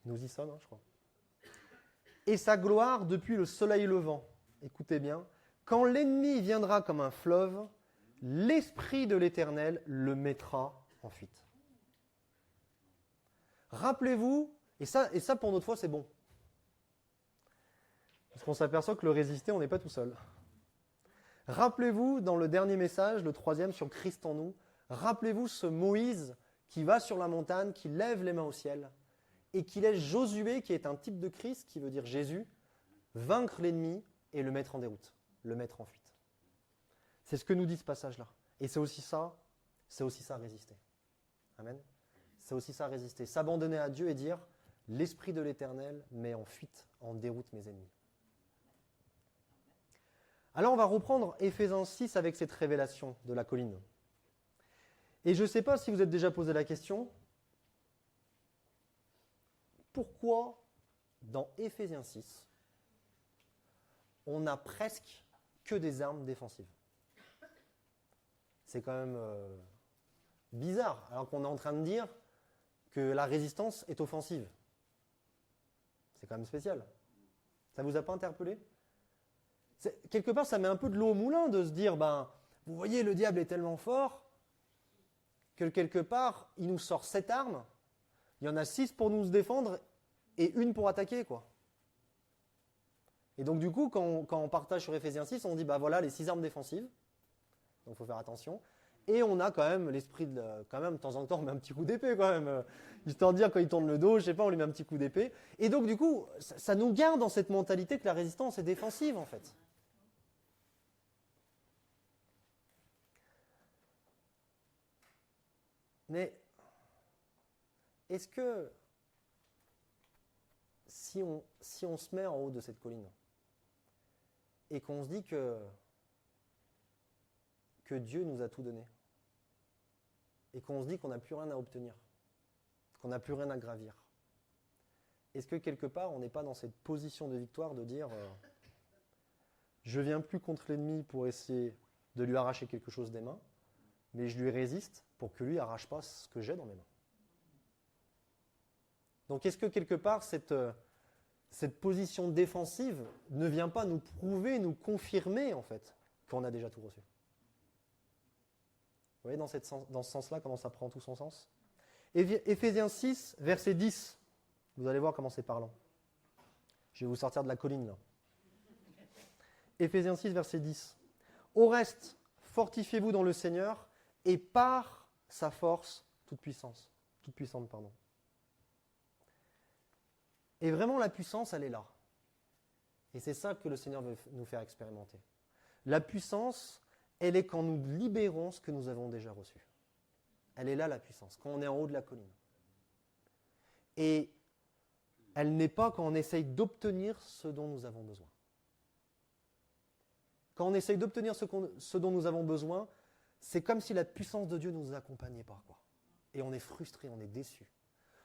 Nous y sommes, je crois. Et sa gloire depuis le soleil levant. Écoutez bien. Quand l'ennemi viendra comme un fleuve, l'Esprit de l'Éternel le mettra en fuite. Rappelez-vous, et ça pour notre foi c'est bon. Parce qu'on s'aperçoit que le résister, on n'est pas tout seul. Rappelez-vous dans le dernier message, le 3e sur Christ en nous, rappelez-vous ce Moïse qui va sur la montagne, qui lève les mains au ciel, et qui laisse Josué, qui est un type de Christ, qui veut dire Jésus, vaincre l'ennemi et le mettre en déroute, le mettre en fuite. C'est ce que nous dit ce passage-là. Et c'est aussi ça résister. Amen. C'est aussi ça résister. S'abandonner à Dieu et dire, l'Esprit de l'Éternel met en fuite, en déroute mes ennemis. Alors on va reprendre Éphésiens 6 avec cette révélation de la colline. Et je ne sais pas si vous êtes déjà posé la question, pourquoi dans Éphésiens 6, on n'a presque que des armes défensives? C'est quand même bizarre, alors qu'on est en train de dire que la résistance est offensive. C'est quand même spécial. Ça ne vous a pas interpellé ? Quelque part, ça met un peu de l'eau au moulin de se dire, vous voyez, le diable est tellement fort que quelque part, il nous sort 7 armes, il y en a 6 pour nous défendre et 1 pour attaquer, quoi. Et donc du coup, quand on partage sur Éphésiens 6, on dit, voilà les 6 armes défensives, donc il faut faire attention. Et on a quand même l'esprit quand même, de temps en temps, on met un petit coup d'épée, quand même. Histoire de dire, quand il tourne le dos, je sais pas, on lui met un petit coup d'épée. Et donc du coup, ça nous garde dans cette mentalité que la résistance est défensive, en fait. Mais est-ce que si on se met en haut de cette colline et qu'on se dit que Dieu nous a tout donné et qu'on se dit qu'on n'a plus rien à obtenir, qu'on n'a plus rien à gravir, est-ce que quelque part on n'est pas dans cette position de victoire de dire je viens plus contre l'ennemi pour essayer de lui arracher quelque chose des mains, mais je lui résiste pour que lui n'arrache pas ce que j'ai dans mes mains. Donc est-ce que quelque part cette position défensive ne vient pas nous prouver, nous confirmer en fait qu'on a déjà tout reçu? Vous voyez dans ce sens-là comment ça prend tout son sens? Éphésiens 6, verset 10. Vous allez voir comment c'est parlant. Je vais vous sortir de la colline là. Éphésiens 6, verset 10. Au reste, fortifiez-vous dans le Seigneur et par sa force toute puissante. Et vraiment la puissance, elle est là. Et c'est ça que le Seigneur veut nous faire expérimenter. La puissance, elle est quand nous libérons ce que nous avons déjà reçu. Elle est là la puissance, quand on est en haut de la colline. Et elle n'est pas quand on essaye d'obtenir ce dont nous avons besoin. Quand on essaye d'obtenir ce dont nous avons besoin, c'est comme si la puissance de Dieu ne nous accompagnait pas, quoi. Et on est frustré, on est déçu.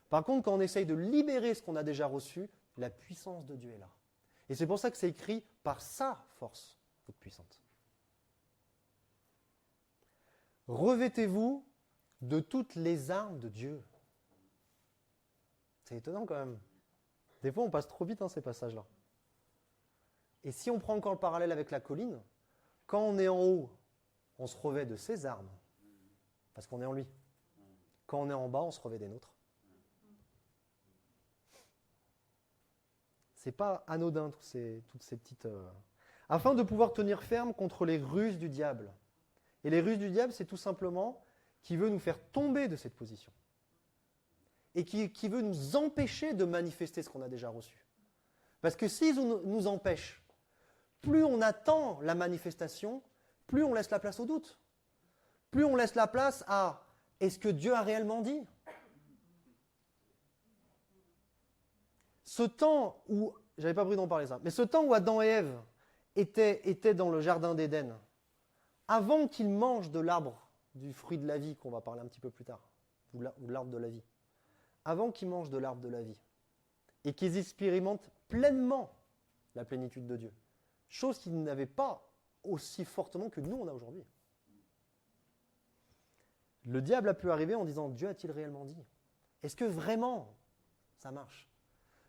Par contre, quand on essaye de libérer ce qu'on a déjà reçu, la puissance de Dieu est là. Et c'est pour ça que c'est écrit par sa force toute puissante. Revêtez-vous de toutes les armes de Dieu. C'est étonnant quand même. Des fois, on passe trop vite ces passages-là. Et si on prend encore le parallèle avec la colline, quand on est en haut, on se revêt de ses armes, parce qu'on est en lui. Quand on est en bas, on se revêt des nôtres. C'est pas anodin, toutes ces petites... Afin de pouvoir tenir ferme contre les ruses du diable. Et les ruses du diable, c'est tout simplement qu'il veut nous faire tomber de cette position. Et qui veut nous empêcher de manifester ce qu'on a déjà reçu. Parce que s'ils nous empêchent, plus on attend la manifestation, plus on laisse la place au doute. Plus on laisse la place à « est-ce que Dieu a réellement dit ?» Ce temps où, j'avais pas pris d'en parler ça, mais ce temps où Adam et Ève étaient dans le jardin d'Éden, avant qu'ils mangent de l'arbre du fruit de la vie, qu'on va parler un petit peu plus tard, ou l'arbre de la vie, avant qu'ils mangent de l'arbre de la vie, et qu'ils expérimentent pleinement la plénitude de Dieu, chose qu'ils n'avaient pas aussi fortement que nous on a aujourd'hui. Le diable a pu arriver en disant « Dieu a-t-il réellement dit ?» Est-ce que vraiment ça marche?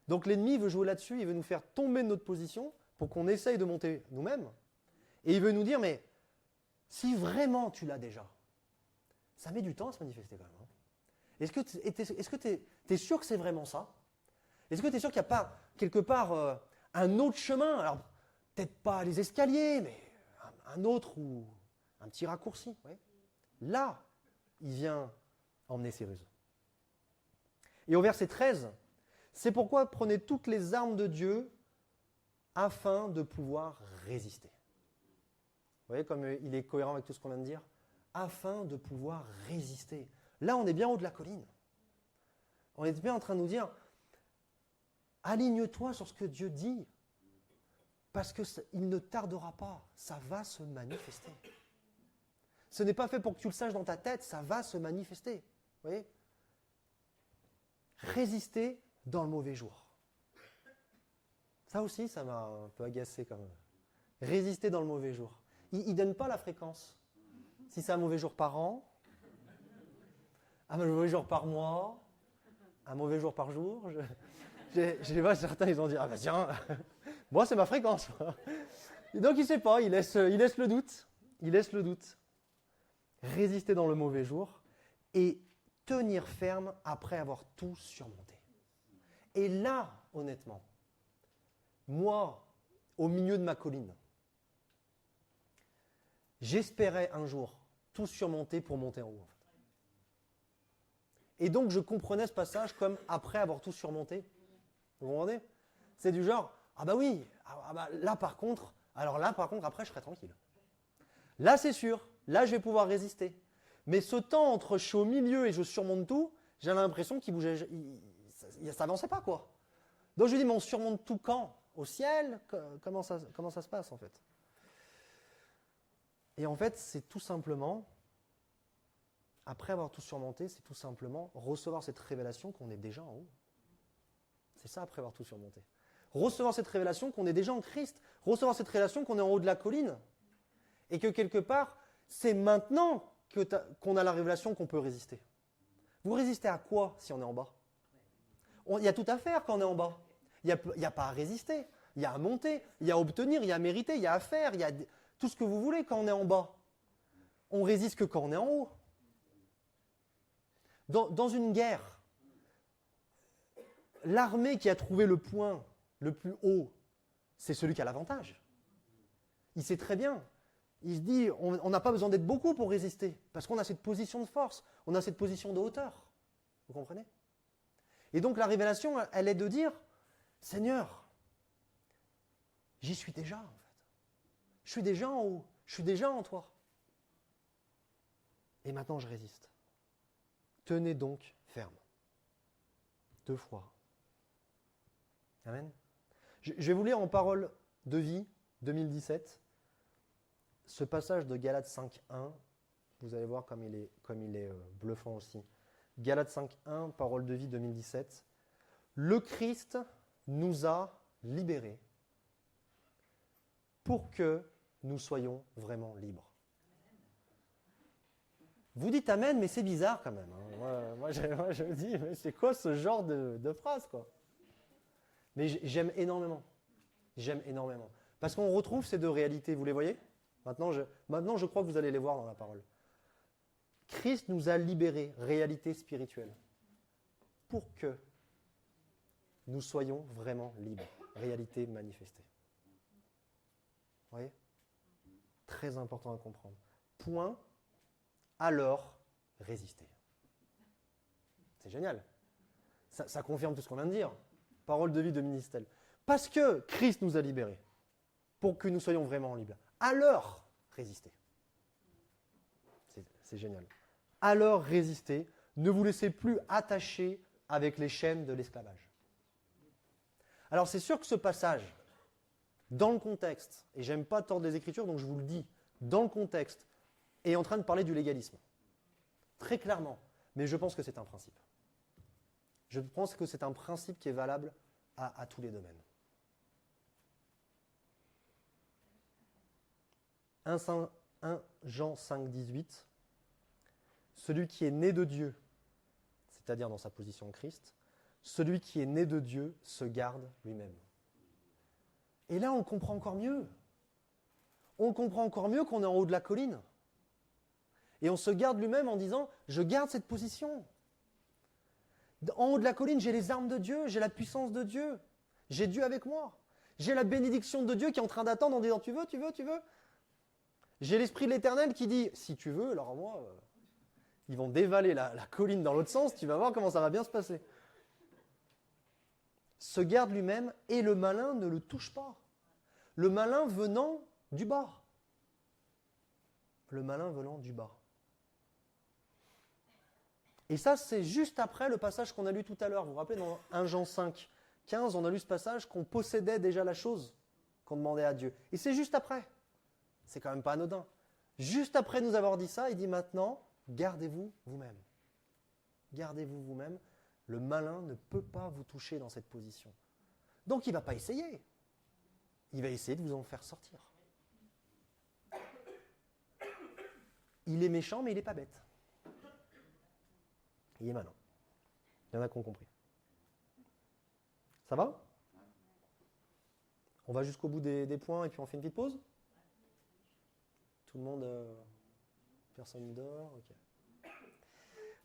Donc l'ennemi veut jouer là-dessus, il veut nous faire tomber de notre position pour qu'on essaye de monter nous-mêmes. Et il veut nous dire « Mais si vraiment tu l'as déjà, ça met du temps à se manifester quand même. Hein. Est-ce que tu es sûr que c'est vraiment ça? Est-ce que tu es sûr qu'il n'y a pas quelque part un autre chemin? Alors peut-être pas les escaliers, mais un autre ou un petit raccourci. Oui. Là, il vient emmener ses ruses. Et au verset 13, c'est pourquoi prenez toutes les armes de Dieu afin de pouvoir résister. Vous voyez comme il est cohérent avec tout ce qu'on vient de dire? Afin de pouvoir résister. Là, on est bien haut de la colline. On est bien en train de nous dire, aligne-toi sur ce que Dieu dit, parce qu'il ne tardera pas, ça va se manifester. Ce n'est pas fait pour que tu le saches dans ta tête, ça va se manifester. Vous voyez? Résister dans le mauvais jour. Ça aussi, ça m'a un peu agacé quand même. Résister dans le mauvais jour. Il ne donne pas la fréquence. Si c'est un mauvais jour par an, un mauvais jour par mois, un mauvais jour par jour. Je vois certains, ils vont dire, ah bah tiens, moi c'est ma fréquence. Et donc il ne sait pas, il laisse le doute. Il laisse le doute. Résister dans le mauvais jour et tenir ferme après avoir tout surmonté. Et là, honnêtement, moi, au milieu de ma colline, j'espérais un jour tout surmonter pour monter en haut. En fait. Et donc, je comprenais ce passage comme après avoir tout surmonté. Vous comprenez? C'est du genre, ah bah oui, là par contre, après, je serai tranquille. Là, c'est sûr, là, je vais pouvoir résister. Mais ce temps entre je suis au milieu et je surmonte tout, j'ai l'impression qu'il bougeait, ça n'avançait pas, quoi. Donc, je lui dis, mais on surmonte tout quand? Au ciel? Comment ça se passe, en fait? Et en fait, c'est tout simplement, après avoir tout surmonté, c'est tout simplement recevoir cette révélation qu'on est déjà en haut. C'est ça, après avoir tout surmonté. Recevoir cette révélation qu'on est déjà en Christ. Recevoir cette révélation qu'on est en haut de la colline. Et que quelque part, c'est maintenant qu'on a la révélation qu'on peut résister. Vous résistez à quoi si on est en bas? Il y a tout à faire quand on est en bas. Il n'y a pas à résister. Il y a à monter, il y a à obtenir, il y a à mériter, il y a à faire, il y a tout ce que vous voulez quand on est en bas. On résiste que quand on est en haut. Dans une guerre, l'armée qui a trouvé le point le plus haut, c'est celui qui a l'avantage. Il sait très bien. Il se dit, on n'a pas besoin d'être beaucoup pour résister, parce qu'on a cette position de force, on a cette position de hauteur. Vous comprenez? Et donc la révélation, elle est de dire, Seigneur, j'y suis déjà en fait. Je suis déjà en haut, je suis déjà en toi. Et maintenant je résiste. Tenez donc ferme. 2 fois. Amen. Je vais vous lire en Parole de vie 2017 ce passage de Galates 5.1. Vous allez voir comme il est bluffant aussi. Galates 5.1, Parole de vie 2017. Le Christ nous a libérés pour que nous soyons vraiment libres. Vous dites amen, mais c'est bizarre quand même. Hein. Moi, je me dis, mais c'est quoi ce genre de phrase, quoi? Mais j'aime énormément. J'aime énormément. Parce qu'on retrouve ces deux réalités, vous les voyez? Maintenant, je crois que vous allez les voir dans la parole. Christ nous a libérés, réalité spirituelle, pour que nous soyons vraiment libres, réalité manifestée. Vous voyez? Très important à comprendre. Point, alors résister. C'est génial. Ça confirme tout ce qu'on vient de dire. Parole de vie de Ministel. Parce que Christ nous a libérés, pour que nous soyons vraiment libres. Alors résister. C'est génial. Alors résistez, ne vous laissez plus attacher avec les chaînes de l'esclavage. Alors c'est sûr que ce passage, dans le contexte, et j'aime pas tordre les Écritures, donc je vous le dis, dans le contexte, est en train de parler du légalisme. Très clairement. Mais je pense que c'est un principe. Je pense que c'est un principe qui est valable à tous les domaines. 1 Jean 5, 18. Celui qui est né de Dieu, c'est-à-dire dans sa position en Christ, celui qui est né de Dieu se garde lui-même. Et là, on le comprend encore mieux. On le comprend encore mieux qu'on est en haut de la colline. Et on se garde lui-même en disant, je garde cette position. En haut de la colline, j'ai les armes de Dieu, j'ai la puissance de Dieu. J'ai Dieu avec moi. J'ai la bénédiction de Dieu qui est en train d'attendre en disant, tu veux. J'ai l'Esprit de l'Éternel qui dit, si tu veux, alors moi, ils vont dévaler la colline dans l'autre sens, tu vas voir comment ça va bien se passer. Se garde lui-même et le malin ne le touche pas. Le malin venant du bas. Le malin venant du bas. Et ça, c'est juste après le passage qu'on a lu tout à l'heure. Vous vous rappelez, dans 1 Jean 5, 15, on a lu ce passage qu'on possédait déjà la chose qu'on demandait à Dieu. Et c'est juste après. C'est quand même pas anodin. Juste après nous avoir dit ça, il dit maintenant, gardez-vous vous-même. Gardez-vous vous-même. Le malin ne peut pas vous toucher dans cette position. Donc il ne va pas essayer. Il va essayer de vous en faire sortir. Il est méchant, mais il n'est pas bête. Il est malin. Il y en a qui ont compris. Ça va? On va jusqu'au bout des points et puis on fait une petite pause? Tout le monde... personne ne dort? Ok.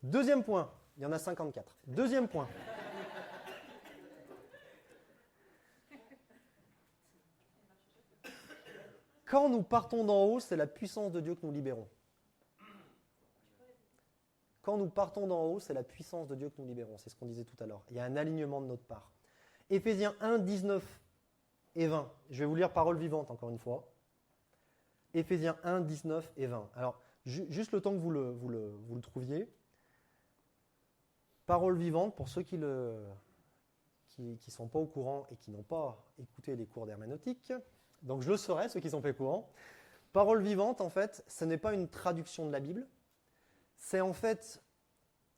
Deuxième point. Il y en a 54. Deuxième point. Quand nous partons d'en haut, c'est la puissance de Dieu que nous libérons. Quand nous partons d'en haut, c'est la puissance de Dieu que nous libérons. C'est ce qu'on disait tout à l'heure. Il y a un alignement de notre part. Éphésiens 1, 19 et 20. Je vais vous lire parole vivante encore une fois. Éphésiens 1, 19 et 20. Alors, juste le temps que vous le trouviez. Parole vivante, pour ceux qui ne sont pas au courant et qui n'ont pas écouté les cours d'herméneutique. Donc je le saurai, ceux qui ne sont pas au courant. Parole vivante, en fait, ce n'est pas une traduction de la Bible. C'est en fait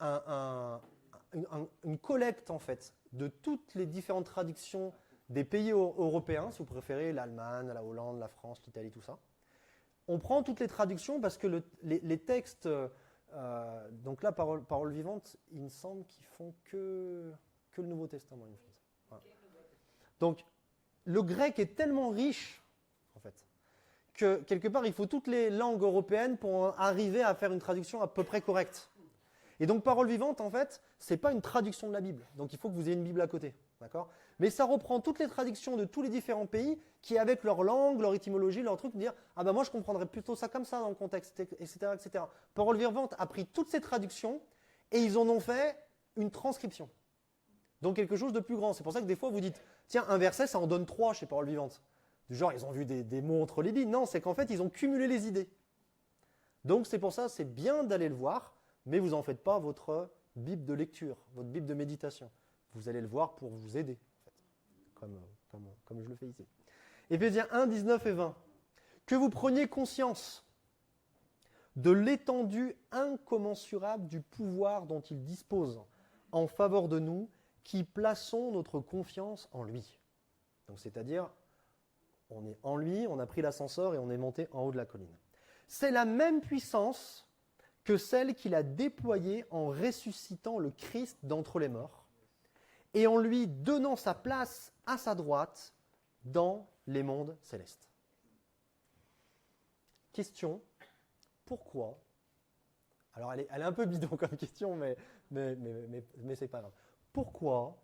une collecte en fait, de toutes les différentes traductions des pays européens, si vous préférez, l'Allemagne, la Hollande, la France, l'Italie, tout ça. On prend toutes les traductions parce que les textes, donc là, parole vivante, il me semble qu'ils font que le Nouveau Testament. Voilà. Donc, le grec est tellement riche, en fait, que quelque part, il faut toutes les langues européennes pour arriver à faire une traduction à peu près correcte. Et donc, parole vivante, en fait, ce n'est pas une traduction de la Bible. Donc, il faut que vous ayez une Bible à côté. D'accord ? Mais ça reprend toutes les traductions de tous les différents pays qui, avec leur langue, leur étymologie, leur truc, dire « Ah ben moi, je comprendrais plutôt ça comme ça dans le contexte, etc. etc. » Parole vivante a pris toutes ces traductions et ils en ont fait une transcription. Donc, quelque chose de plus grand. C'est pour ça que des fois, vous dites « Tiens, un verset, ça en donne 3 chez Parole vivante. » Du genre, ils ont vu des mots entre les lignes. Non, c'est qu'en fait, ils ont cumulé les idées. Donc, c'est pour ça, c'est bien d'aller le voir, mais vous n'en faites pas votre Bible de lecture, votre Bible de méditation. Vous allez le voir pour vous aider, en fait, comme je le fais ici. Éphésiens 1, 19 et 20. Que vous preniez conscience de l'étendue incommensurable du pouvoir dont il dispose en faveur de nous, qui plaçons notre confiance en lui. Donc, c'est-à-dire, on est en lui, on a pris l'ascenseur et on est monté en haut de la colline. C'est la même puissance que celle qu'il a déployée en ressuscitant le Christ d'entre les morts et en lui donnant sa place à sa droite dans les mondes célestes. Question, pourquoi? Alors elle est un peu bidon comme question, mais c'est pas grave. Pourquoi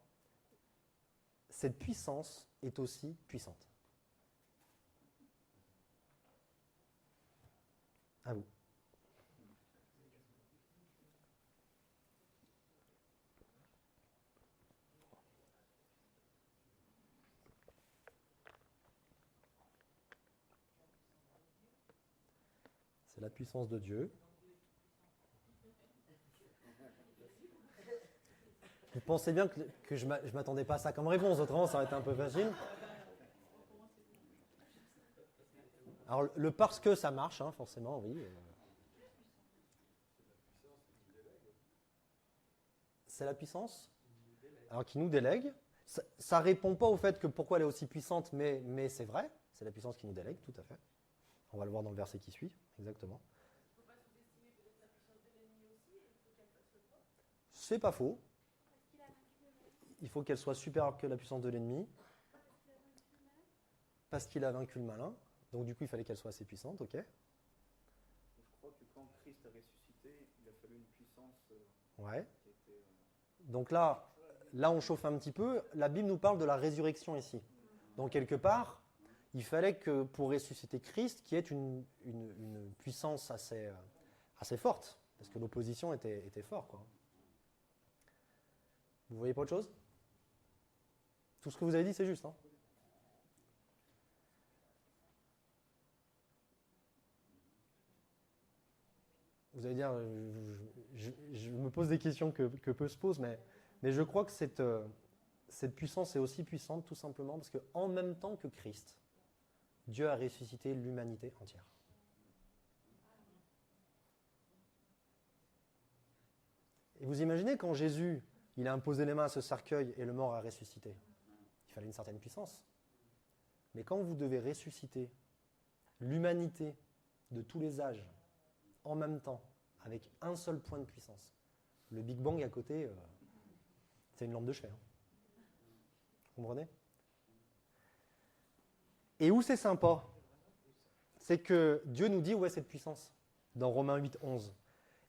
cette puissance est aussi puissante? À vous. C'est la puissance de Dieu. Vous pensez bien que je ne m'attendais pas à ça comme réponse, autrement ça aurait été un peu facile. Alors le parce que ça marche, hein, forcément, oui. C'est la puissance, alors qui nous délègue. Ça ne répond pas au fait que pourquoi elle est aussi puissante, mais c'est vrai, c'est la puissance qui nous délègue, tout à fait. On va le voir dans le verset qui suit, exactement. Il ne faut pas sous-estimer peut-être la puissance de l'ennemi aussi, il faut qu'elle fasse le poids. C'est pas faux. Il faut qu'elle soit supérieure que la puissance de l'ennemi. Parce qu'il a vaincu le malin. Donc du coup, il fallait qu'elle soit assez puissante, ok.
Je crois que quand Christ a ressuscité, il a fallu une puissance
ouais.
Qui était...
Donc là, on chauffe un petit peu. La Bible nous parle de la résurrection ici. Donc quelque part, il fallait que pour ressusciter Christ, qu'il y ait une puissance assez forte. Parce que l'opposition était forte, quoi. Vous voyez pas autre chose? Tout ce que vous avez dit, c'est juste, hein? Vous allez dire, je me pose des questions que peu se posent, mais je crois que cette puissance est aussi puissante tout simplement parce qu'en même temps que Christ, Dieu a ressuscité l'humanité entière. Et vous imaginez quand Jésus, il a imposé les mains à ce cercueil et le mort a ressuscité. Il fallait une certaine puissance. Mais quand vous devez ressusciter l'humanité de tous les âges, en même temps, avec un seul point de puissance. Le Big Bang à côté, c'est une lampe de chevet. Hein. Vous comprenez? Et où c'est sympa, c'est que Dieu nous dit où est cette puissance, dans Romains 8, 11.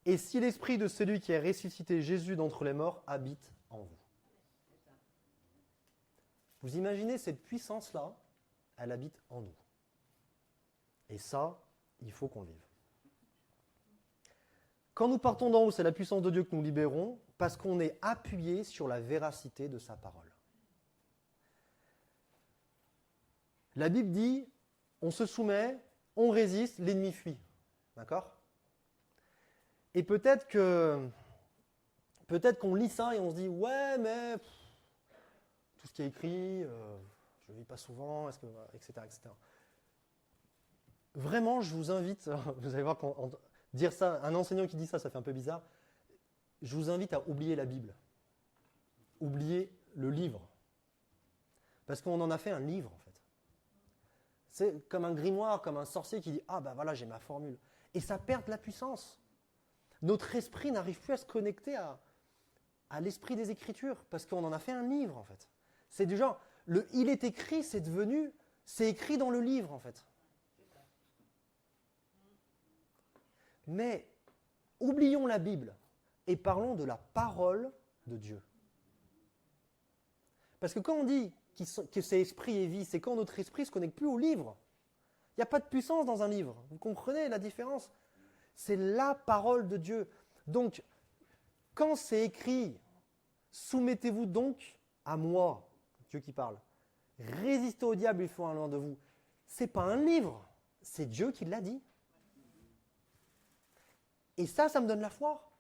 Et si l'esprit de celui qui a ressuscité Jésus d'entre les morts habite en vous. Vous imaginez cette puissance-là, elle habite en nous. Et ça, il faut qu'on le vive. Quand nous partons d'en haut, c'est la puissance de Dieu que nous libérons parce qu'on est appuyé sur la véracité de sa parole. La Bible dit, on se soumet, on résiste, l'ennemi fuit. D'accord? Et peut-être qu'on lit ça et on se dit, ouais, mais tout ce qui est écrit, je ne lis pas souvent, etc., etc. Vraiment, je vous invite, vous allez voir dire ça, un enseignant qui dit ça, ça fait un peu bizarre. Je vous invite à oublier la Bible. Oublier le livre. Parce qu'on en a fait un livre, en fait. C'est comme un grimoire, comme un sorcier qui dit « Ah, ben voilà, j'ai ma formule ». Et ça perd de la puissance. Notre esprit n'arrive plus à se connecter à l'esprit des Écritures, parce qu'on en a fait un livre, en fait. C'est du genre, il est écrit, c'est écrit dans le livre, en fait. Mais oublions la Bible et parlons de la parole de Dieu. Parce que quand on dit que c'est esprit et vie, c'est quand notre esprit ne se connecte plus au livre. Il n'y a pas de puissance dans un livre. Vous comprenez la différence? C'est la parole de Dieu. Donc, quand c'est écrit, soumettez-vous donc à moi, Dieu qui parle. Résistez au diable, il faut un loin de vous. Ce n'est pas un livre, c'est Dieu qui l'a dit. Et ça me donne la foi.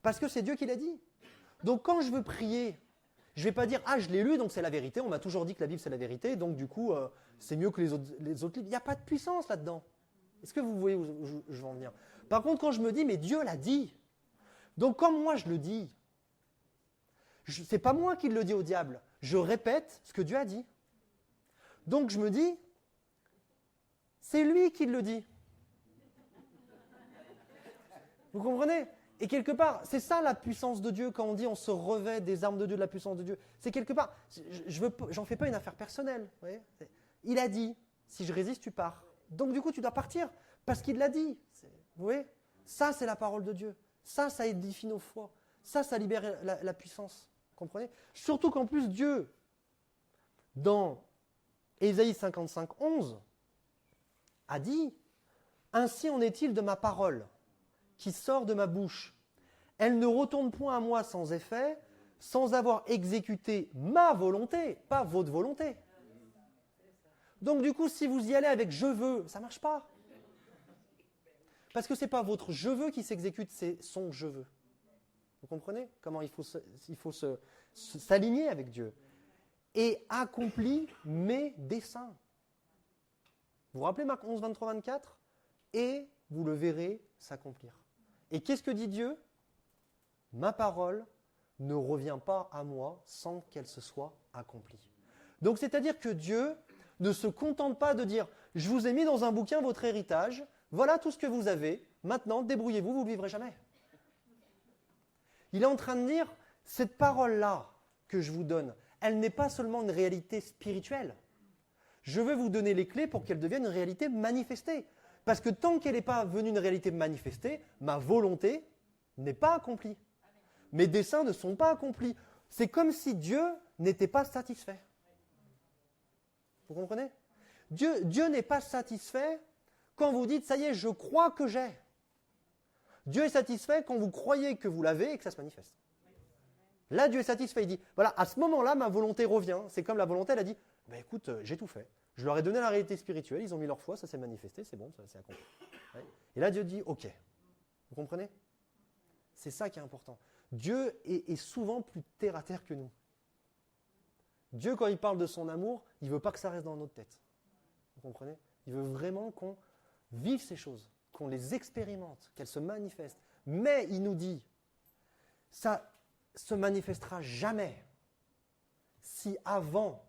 Parce que c'est Dieu qui l'a dit. Donc quand je veux prier, je ne vais pas dire « Ah, je l'ai lu, donc c'est la vérité. On m'a toujours dit que la Bible, c'est la vérité. Donc du coup, c'est mieux que les autres livres. » Il n'y a pas de puissance là-dedans. Est-ce que vous voyez où je veux en venir? Par contre, quand je me dis « Mais Dieu l'a dit. » Donc comme moi, je le dis, ce n'est pas moi qui le dis au diable. Je répète ce que Dieu a dit. Donc je me dis « C'est lui qui le dit. » Vous comprenez? Et quelque part, c'est ça la puissance de Dieu quand on dit on se revêt des armes de Dieu, de la puissance de Dieu. C'est quelque part, j'en fais pas une affaire personnelle. Vous voyez, il a dit, si je résiste, tu pars. Donc du coup, tu dois partir parce qu'il l'a dit. Vous voyez? Ça, c'est la parole de Dieu. Ça édifie nos foi. Ça libère la puissance. Vous comprenez? Surtout qu'en plus, Dieu, dans Ésaïe 55, 11, a dit « Ainsi en est-il de ma parole qui sort de ma bouche. Elle ne retourne point à moi sans effet, sans avoir exécuté ma volonté, pas votre volonté. » Donc du coup, si vous y allez avec « je veux », ça ne marche pas. Parce que ce n'est pas votre « je veux » qui s'exécute, c'est son « je veux ». Vous comprenez comment il faut s'aligner avec Dieu. Et accomplit mes desseins. Vous vous rappelez Marc 11, 23, 24 ? Et vous le verrez s'accomplir. Et qu'est-ce que dit Dieu ? Ma parole ne revient pas à moi sans qu'elle se soit accomplie. Donc c'est-à-dire que Dieu ne se contente pas de dire « Je vous ai mis dans un bouquin votre héritage, voilà tout ce que vous avez, maintenant débrouillez-vous, vous ne le vivrez jamais. » Il est en train de dire « Cette parole-là que je vous donne, elle n'est pas seulement une réalité spirituelle. Je veux vous donner les clés pour qu'elle devienne une réalité manifestée. Parce que tant qu'elle n'est pas venue une réalité manifestée, ma volonté n'est pas accomplie. Mes desseins ne sont pas accomplis. C'est comme si Dieu n'était pas satisfait. Vous comprenez ? Dieu n'est pas satisfait quand vous dites « ça y est, je crois que j'ai ». Dieu est satisfait quand vous croyez que vous l'avez et que ça se manifeste. Là, Dieu est satisfait. Il dit, voilà, à ce moment-là, ma volonté revient. C'est comme la volonté, elle a dit, bah, écoute, j'ai tout fait. Je leur ai donné la réalité spirituelle, ils ont mis leur foi, ça s'est manifesté, c'est bon, ça s'est accompli. Ouais. Et là, Dieu dit, ok. Vous comprenez ? C'est ça qui est important. Dieu est souvent plus terre à terre que nous. Dieu, quand il parle de son amour, il ne veut pas que ça reste dans notre tête. Vous comprenez ? Il veut vraiment qu'on vive ces choses, qu'on les expérimente, qu'elles se manifestent. Mais il nous dit, ça se manifestera jamais si avant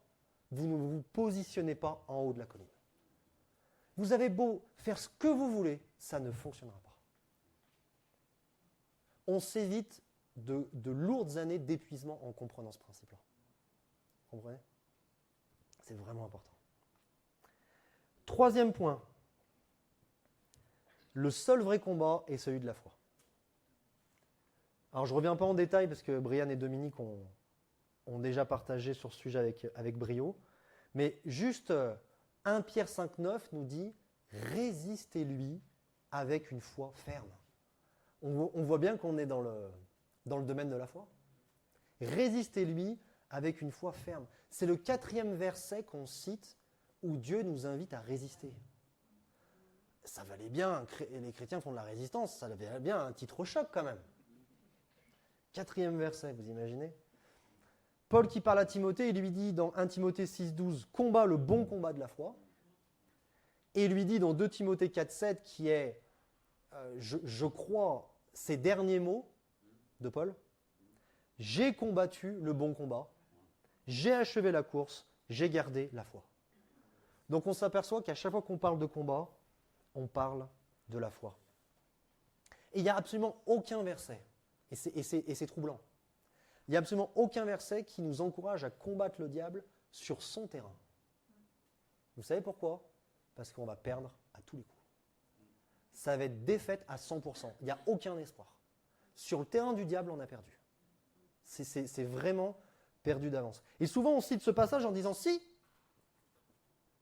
vous ne vous positionnez pas en haut de la colline. Vous avez beau faire ce que vous voulez, ça ne fonctionnera pas. On s'évite de lourdes années d'épuisement en comprenant ce principe-là. Vous comprenez ? C'est vraiment important. Troisième point. Le seul vrai combat est celui de la foi. Alors, je ne reviens pas en détail parce que Brian et Dominique ont déjà partagé sur ce sujet avec brio. Mais juste 1 Pierre 5,9 nous dit « Résistez-lui avec une foi ferme ». On voit bien qu'on est dans le domaine de la foi. Résistez-lui avec une foi ferme. C'est le 4e verset qu'on cite où Dieu nous invite à résister. Ça valait bien, les chrétiens font de la résistance, ça valait bien un titre au choc quand même. 4e verset, vous imaginez ? Paul qui parle à Timothée, il lui dit dans 1 Timothée 6,12, « Combat le bon combat de la foi ». Et il lui dit dans 2 Timothée 4,7, qui est, je crois, ces derniers mots de Paul, « J'ai combattu le bon combat, j'ai achevé la course, j'ai gardé la foi ». Donc on s'aperçoit qu'à chaque fois qu'on parle de combat, on parle de la foi. Et il n'y a absolument aucun verset, et c'est troublant, il n'y a absolument aucun verset qui nous encourage à combattre le diable sur son terrain. Vous savez pourquoi ? Parce qu'on va perdre à tous les coups. Ça va être défaite à 100%. Il n'y a aucun espoir. Sur le terrain du diable, on a perdu. C'est vraiment perdu d'avance. Et souvent, on cite ce passage en disant « Si !»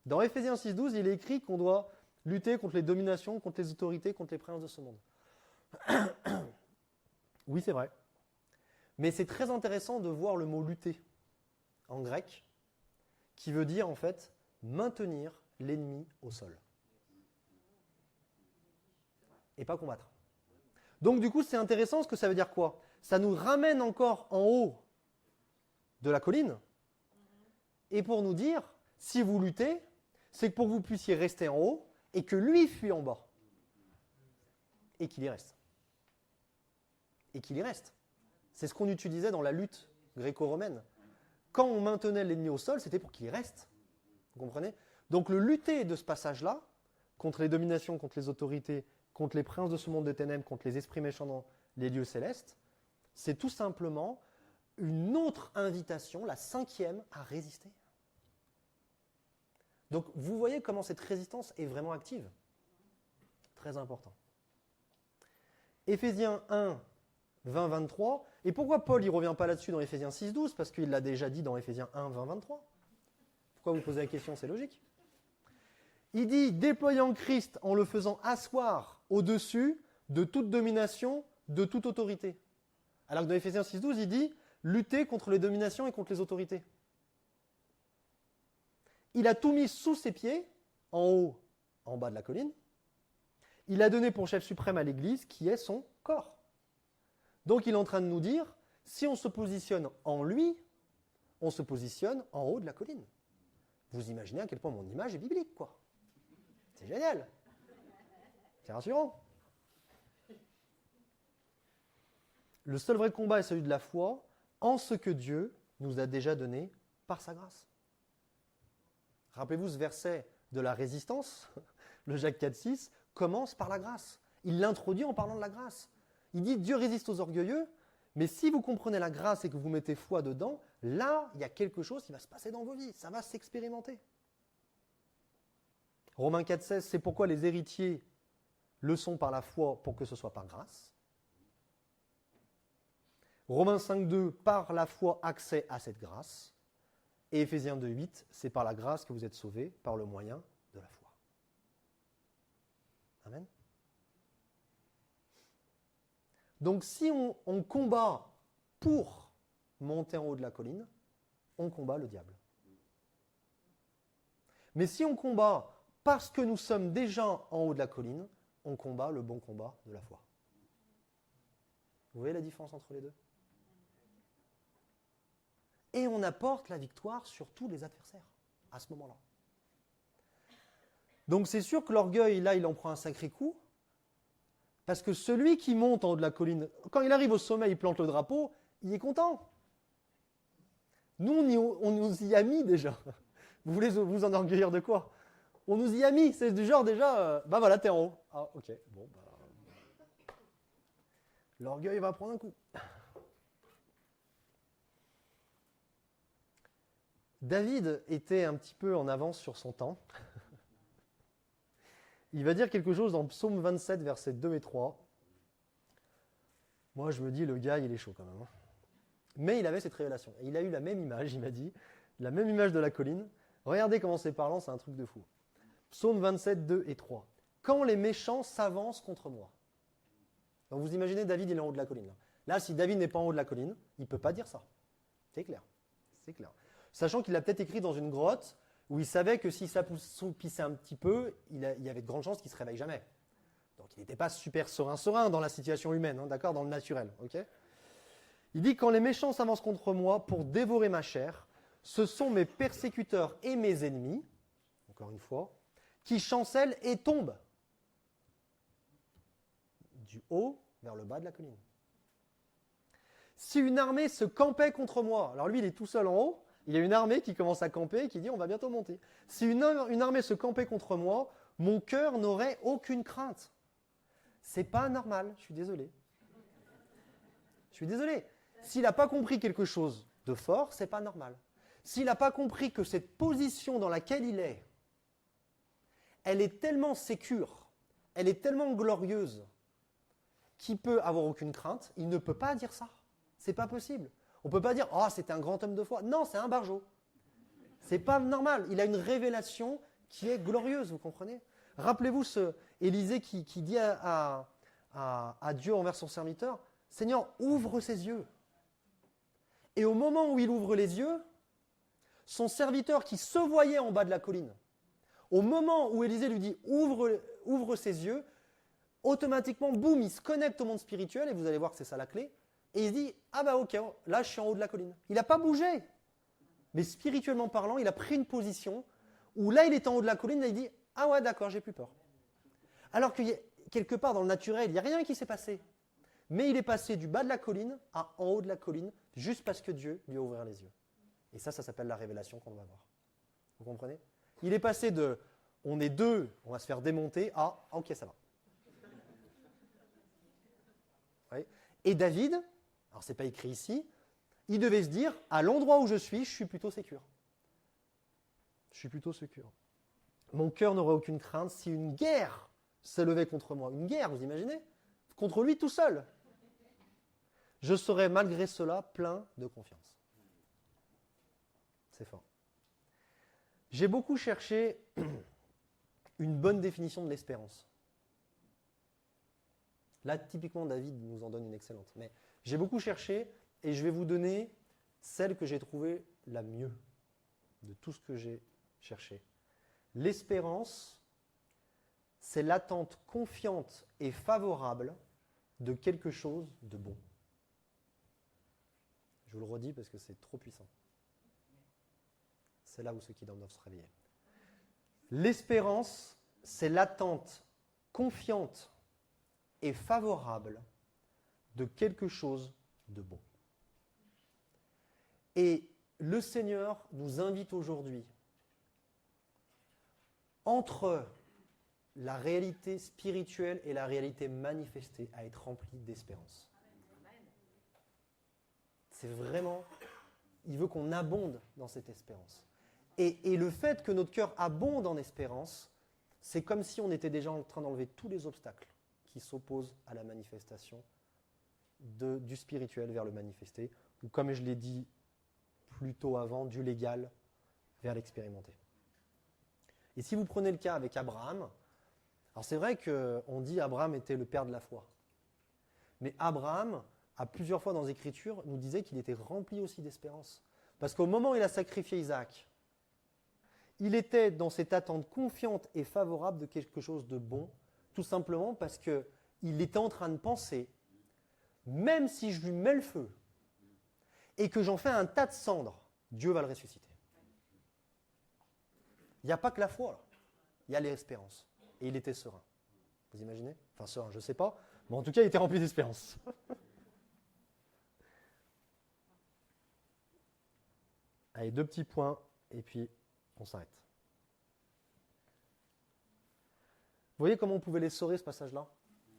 Dans Éphésiens 6,12, il est écrit qu'on doit lutter contre les dominations, contre les autorités, contre les princes de ce monde. Oui, c'est vrai. Mais c'est très intéressant de voir le mot « lutter » en grec, qui veut dire en fait maintenir l'ennemi au sol. Et pas combattre. Donc du coup, c'est intéressant, ce que ça veut dire quoi ? Ça nous ramène encore en haut de la colline, et pour nous dire, si vous luttez, c'est que pour que vous puissiez rester en haut, et que lui fuit en bas. Et qu'il y reste. Et qu'il y reste. C'est ce qu'on utilisait dans la lutte gréco-romaine. Quand on maintenait l'ennemi au sol, c'était pour qu'il y reste. Vous comprenez ? Donc le lutter de ce passage-là, contre les dominations, contre les autorités contre les princes de ce monde de ténèbres, contre les esprits méchants dans les lieux célestes, c'est tout simplement une autre invitation, la 5e, à résister. Donc vous voyez comment cette résistance est vraiment active. Très important. Éphésiens 1, 20, 23. Et pourquoi Paul ne revient pas là-dessus dans Éphésiens 6, 12 ? Parce qu'il l'a déjà dit dans Éphésiens 1, 20, 23. Pourquoi vous posez la question ? C'est logique. Il dit « déployant Christ en le faisant asseoir au-dessus de toute domination, de toute autorité ». Alors que dans Éphésiens 6, 12, il dit « lutter contre les dominations et contre les autorités ». Il a tout mis sous ses pieds, en haut, en bas de la colline. Il a donné pour chef suprême à l'Église, qui est son corps. Donc il est en train de nous dire, si on se positionne en lui, on se positionne en haut de la colline. Vous imaginez à quel point mon image est biblique, quoi. C'est génial. C'est rassurant. Le seul vrai combat est celui de la foi en ce que Dieu nous a déjà donné par sa grâce. Rappelez-vous ce verset de la résistance, le Jacques 4,6, commence par la grâce. Il l'introduit en parlant de la grâce. Il dit « Dieu résiste aux orgueilleux », mais si vous comprenez la grâce et que vous mettez foi dedans, là, il y a quelque chose qui va se passer dans vos vies. Ça va s'expérimenter. Romains 4,16, c'est pourquoi les héritiers le sont par la foi pour que ce soit par grâce. Romains 5,2, par la foi, accès à cette grâce. Et Éphésiens 2,8, c'est par la grâce que vous êtes sauvés, par le moyen de la foi. Amen. Donc si on combat pour monter en haut de la colline, on combat le diable. Mais si on combat parce que nous sommes déjà en haut de la colline, on combat le bon combat de la foi. Vous voyez la différence entre les deux ? Et on apporte la victoire sur tous les adversaires, à ce moment-là. Donc c'est sûr que l'orgueil, là, il en prend un sacré coup, parce que celui qui monte en haut de la colline, quand il arrive au sommet, il plante le drapeau, il est content. Nous, on nous y a mis déjà. Vous voulez vous enorgueillir de quoi ? On nous y a mis, c'est du genre déjà, bah voilà, t'es en haut. Ah, ok, bon, bah... L'orgueil va prendre un coup. David était un petit peu en avance sur son temps. Il va dire quelque chose dans Psaume 27, versets 2 et 3. Moi, je me dis, le gars, il est chaud quand même. Hein. Mais il avait cette révélation. Et il a eu la même image, il m'a dit, la même image de la colline. Regardez comment c'est parlant, c'est un truc de fou. Psaume 27, 2 et 3. Quand les méchants s'avancent contre moi. Donc vous imaginez, David, il est en haut de la colline. Là, si David n'est pas en haut de la colline, il ne peut pas dire ça. C'est clair. C'est clair. Sachant qu'il l'a peut-être écrit dans une grotte où il savait que si ça pissait un petit peu, il y avait de grandes chances qu'il ne se réveille jamais. Donc il n'était pas super serein dans la situation humaine, hein, d'accord, dans le naturel. Okay. Il dit « Quand les méchants s'avancent contre moi pour dévorer ma chair, ce sont mes persécuteurs et mes ennemis, encore une fois, qui chancellent et tombent du haut vers le bas de la colline. Si une armée se campait contre moi, alors lui il est tout seul en haut, il y a une armée qui commence à camper et qui dit on va bientôt monter. Si une armée se campait contre moi, mon cœur n'aurait aucune crainte. C'est pas normal, je suis désolé. Je suis désolé. S'il n'a pas compris quelque chose de fort, c'est pas normal. S'il n'a pas compris que cette position dans laquelle il est, elle est tellement sécure, elle est tellement glorieuse, qu'il peut avoir aucune crainte, il ne peut pas dire ça. C'est pas possible. On ne peut pas dire « Oh, c'était un grand homme de foi ». Non, c'est un barjot. C'est pas normal. Il a une révélation qui est glorieuse, vous comprenez ? Rappelez-vous ce Élisée qui dit à Dieu envers son serviteur « Seigneur, ouvre ses yeux ». Et au moment où il ouvre les yeux, son serviteur qui se voyait en bas de la colline, au moment où Élisée lui dit « Ouvre ses yeux », automatiquement, boum, il se connecte au monde spirituel, et vous allez voir que c'est ça la clé, et il se dit « Ah bah ok, là je suis en haut de la colline ». Il n'a pas bougé, mais spirituellement parlant, il a pris une position où là il est en haut de la colline, et il dit « Ah ouais d'accord, j'ai plus peur ». Alors que quelque part dans le naturel, il n'y a rien qui s'est passé. Mais il est passé du bas de la colline à en haut de la colline, juste parce que Dieu lui a ouvert les yeux. Et ça s'appelle la révélation qu'on va voir. Vous comprenez ? Il est passé de « on est deux, on va se faire démonter » à « ok, ça va ».
Et David, alors ce n'est pas écrit ici, il devait se dire, à l'endroit où je suis plutôt sécure. Je suis plutôt sécure. Mon cœur n'aurait aucune crainte si une guerre s'élevait contre moi. Une guerre, vous imaginez? Contre lui tout seul. Je serais malgré cela plein de confiance. C'est fort. J'ai beaucoup cherché une bonne définition de l'espérance. Là, typiquement, David nous en donne une excellente. Mais j'ai beaucoup cherché et je vais vous donner celle que j'ai trouvée la mieux de tout ce que j'ai cherché. L'espérance, c'est l'attente confiante et favorable de quelque chose de bon. Je vous le redis parce que c'est trop puissant. C'est là où ceux qui dorment doivent se réveiller. L'espérance, c'est l'attente confiante et favorable de quelque chose de bon. Et le Seigneur nous invite aujourd'hui, entre la réalité spirituelle et la réalité manifestée, à être rempli d'espérance. C'est vraiment, il veut qu'on abonde dans cette espérance. Et le fait que notre cœur abonde en espérance, c'est comme si on était déjà en train d'enlever tous les obstacles qui s'opposent à la manifestation du spirituel vers le manifesté, ou comme je l'ai dit plus tôt avant, du légal vers l'expérimenté. Et si vous prenez le cas avec Abraham, alors c'est vrai qu'on dit Abraham était le père de la foi. Mais Abraham, à plusieurs fois dans les Écritures, nous disait qu'il était rempli aussi d'espérance. Parce qu'au moment où il a sacrifié Isaac, il était dans cette attente confiante et favorable de quelque chose de bon, tout simplement parce qu'il était en train de penser, même si je lui mets le feu et que j'en fais un tas de cendres, Dieu va le ressusciter. Il n'y a pas que la foi, là. Il y a l'espérance. Et il était serein. Vous imaginez? Enfin, serein, je ne sais pas. Mais en tout cas, il était rempli d'espérance. Allez, 2 petits points, et puis on s'arrête. Vous voyez comment on pouvait l'essorer, ce passage-là?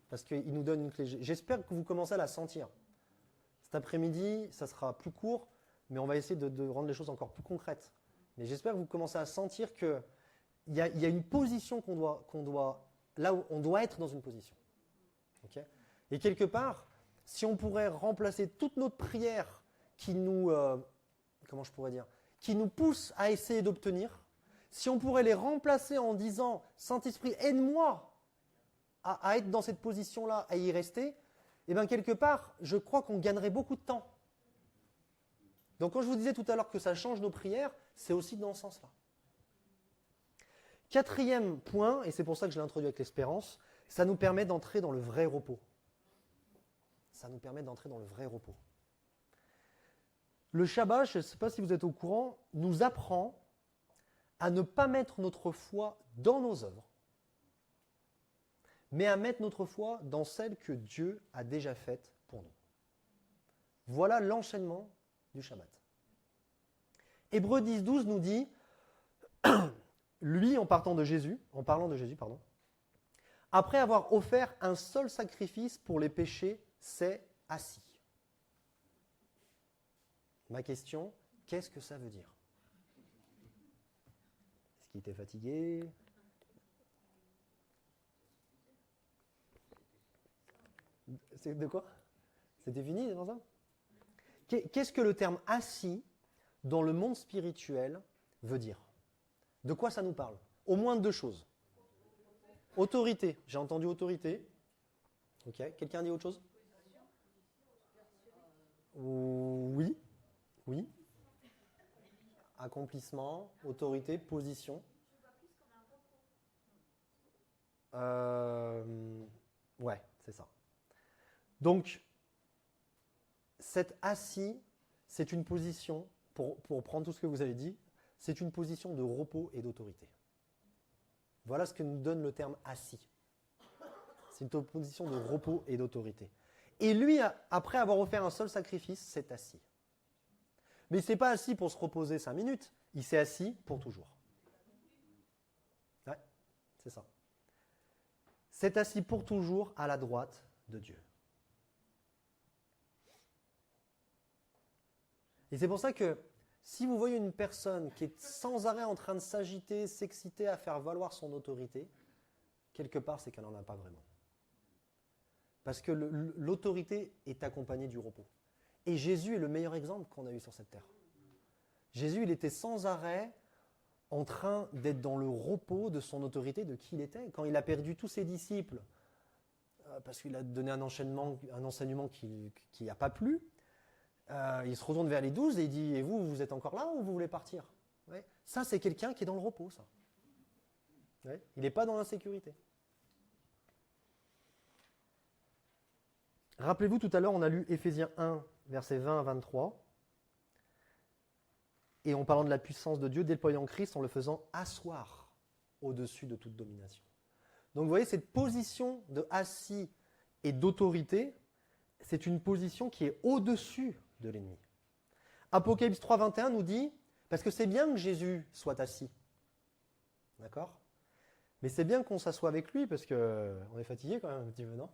Parce qu'il nous donne une clé. J'espère que vous commencez à la sentir. Cet après-midi, ça sera plus court, mais on va essayer de rendre les choses encore plus concrètes. Mais j'espère que vous commencez à sentir qu'il y a une position là où on doit être dans une position. Okay? Et quelque part, si on pourrait remplacer toute notre prière qui nous, qui nous pousse à essayer d'obtenir, si on pourrait les remplacer en disant « Saint-Esprit, aide-moi à être dans cette position-là, à y rester », et bien quelque part, je crois qu'on gagnerait beaucoup de temps. Donc quand je vous disais tout à l'heure que ça change nos prières, c'est aussi dans ce sens-là. 4e point, et c'est pour ça que je l'ai introduit avec l'espérance, ça nous permet d'entrer dans le vrai repos. Ça nous permet d'entrer dans le vrai repos. Le Shabbat, je ne sais pas si vous êtes au courant, nous apprend à ne pas mettre notre foi dans nos œuvres, mais à mettre notre foi dans celles que Dieu a déjà faites pour nous. Voilà l'enchaînement du Shabbat. Hébreux 10.12 nous dit, lui, en parlant de Jésus, après avoir offert un seul sacrifice pour les péchés, s'est assis. Ma question, qu'est-ce que ça veut dire? Est-ce qu'il était fatigué? C'est de quoi? C'était fini dans ça? Qu'est-ce que le terme assis dans le monde spirituel veut dire? De quoi ça nous parle? Au moins 2 choses. Autorité. J'ai entendu autorité. Ok. Quelqu'un dit autre chose? Oui. Oui. Accomplissement, autorité, position. Ouais, c'est ça. Donc, cet assis, c'est une position, pour prendre tout ce que vous avez dit, c'est une position de repos et d'autorité. Voilà ce que nous donne le terme assis. C'est une position de repos et d'autorité. Et lui, après avoir offert un seul sacrifice, s'est assis. Mais il ne s'est pas assis pour se reposer 5 minutes, il s'est assis pour toujours. Ouais, c'est ça. S'est assis pour toujours à la droite de Dieu. Et c'est pour ça que si vous voyez une personne qui est sans arrêt en train de s'agiter, s'exciter à faire valoir son autorité, quelque part, c'est qu'elle n'en a pas vraiment. Parce que l'autorité est accompagnée du repos. Et Jésus est le meilleur exemple qu'on a eu sur cette terre. Jésus, il était sans arrêt en train d'être dans le repos de son autorité, de qui il était. Quand il a perdu tous ses disciples, parce qu'il a donné un enseignement qui n'a pas plu, il se retourne vers les 12 et il dit « Et vous êtes encore là ou vous voulez partir ?» Ouais. Ça, c'est quelqu'un qui est dans le repos, ça. Ouais. Il n'est pas dans l'insécurité. Rappelez-vous, tout à l'heure, on a lu Éphésiens 1, versets 20 à 23. Et en parlant de la puissance de Dieu, déployant Christ en le faisant asseoir au-dessus de toute domination. Donc vous voyez, cette position de assis et d'autorité, c'est une position qui est au-dessus de l'ennemi. Apocalypse 3, 21 nous dit, parce que c'est bien que Jésus soit assis, d'accord ? Mais c'est bien qu'on s'assoie avec lui, parce qu'on est fatigué quand même un petit peu, non ?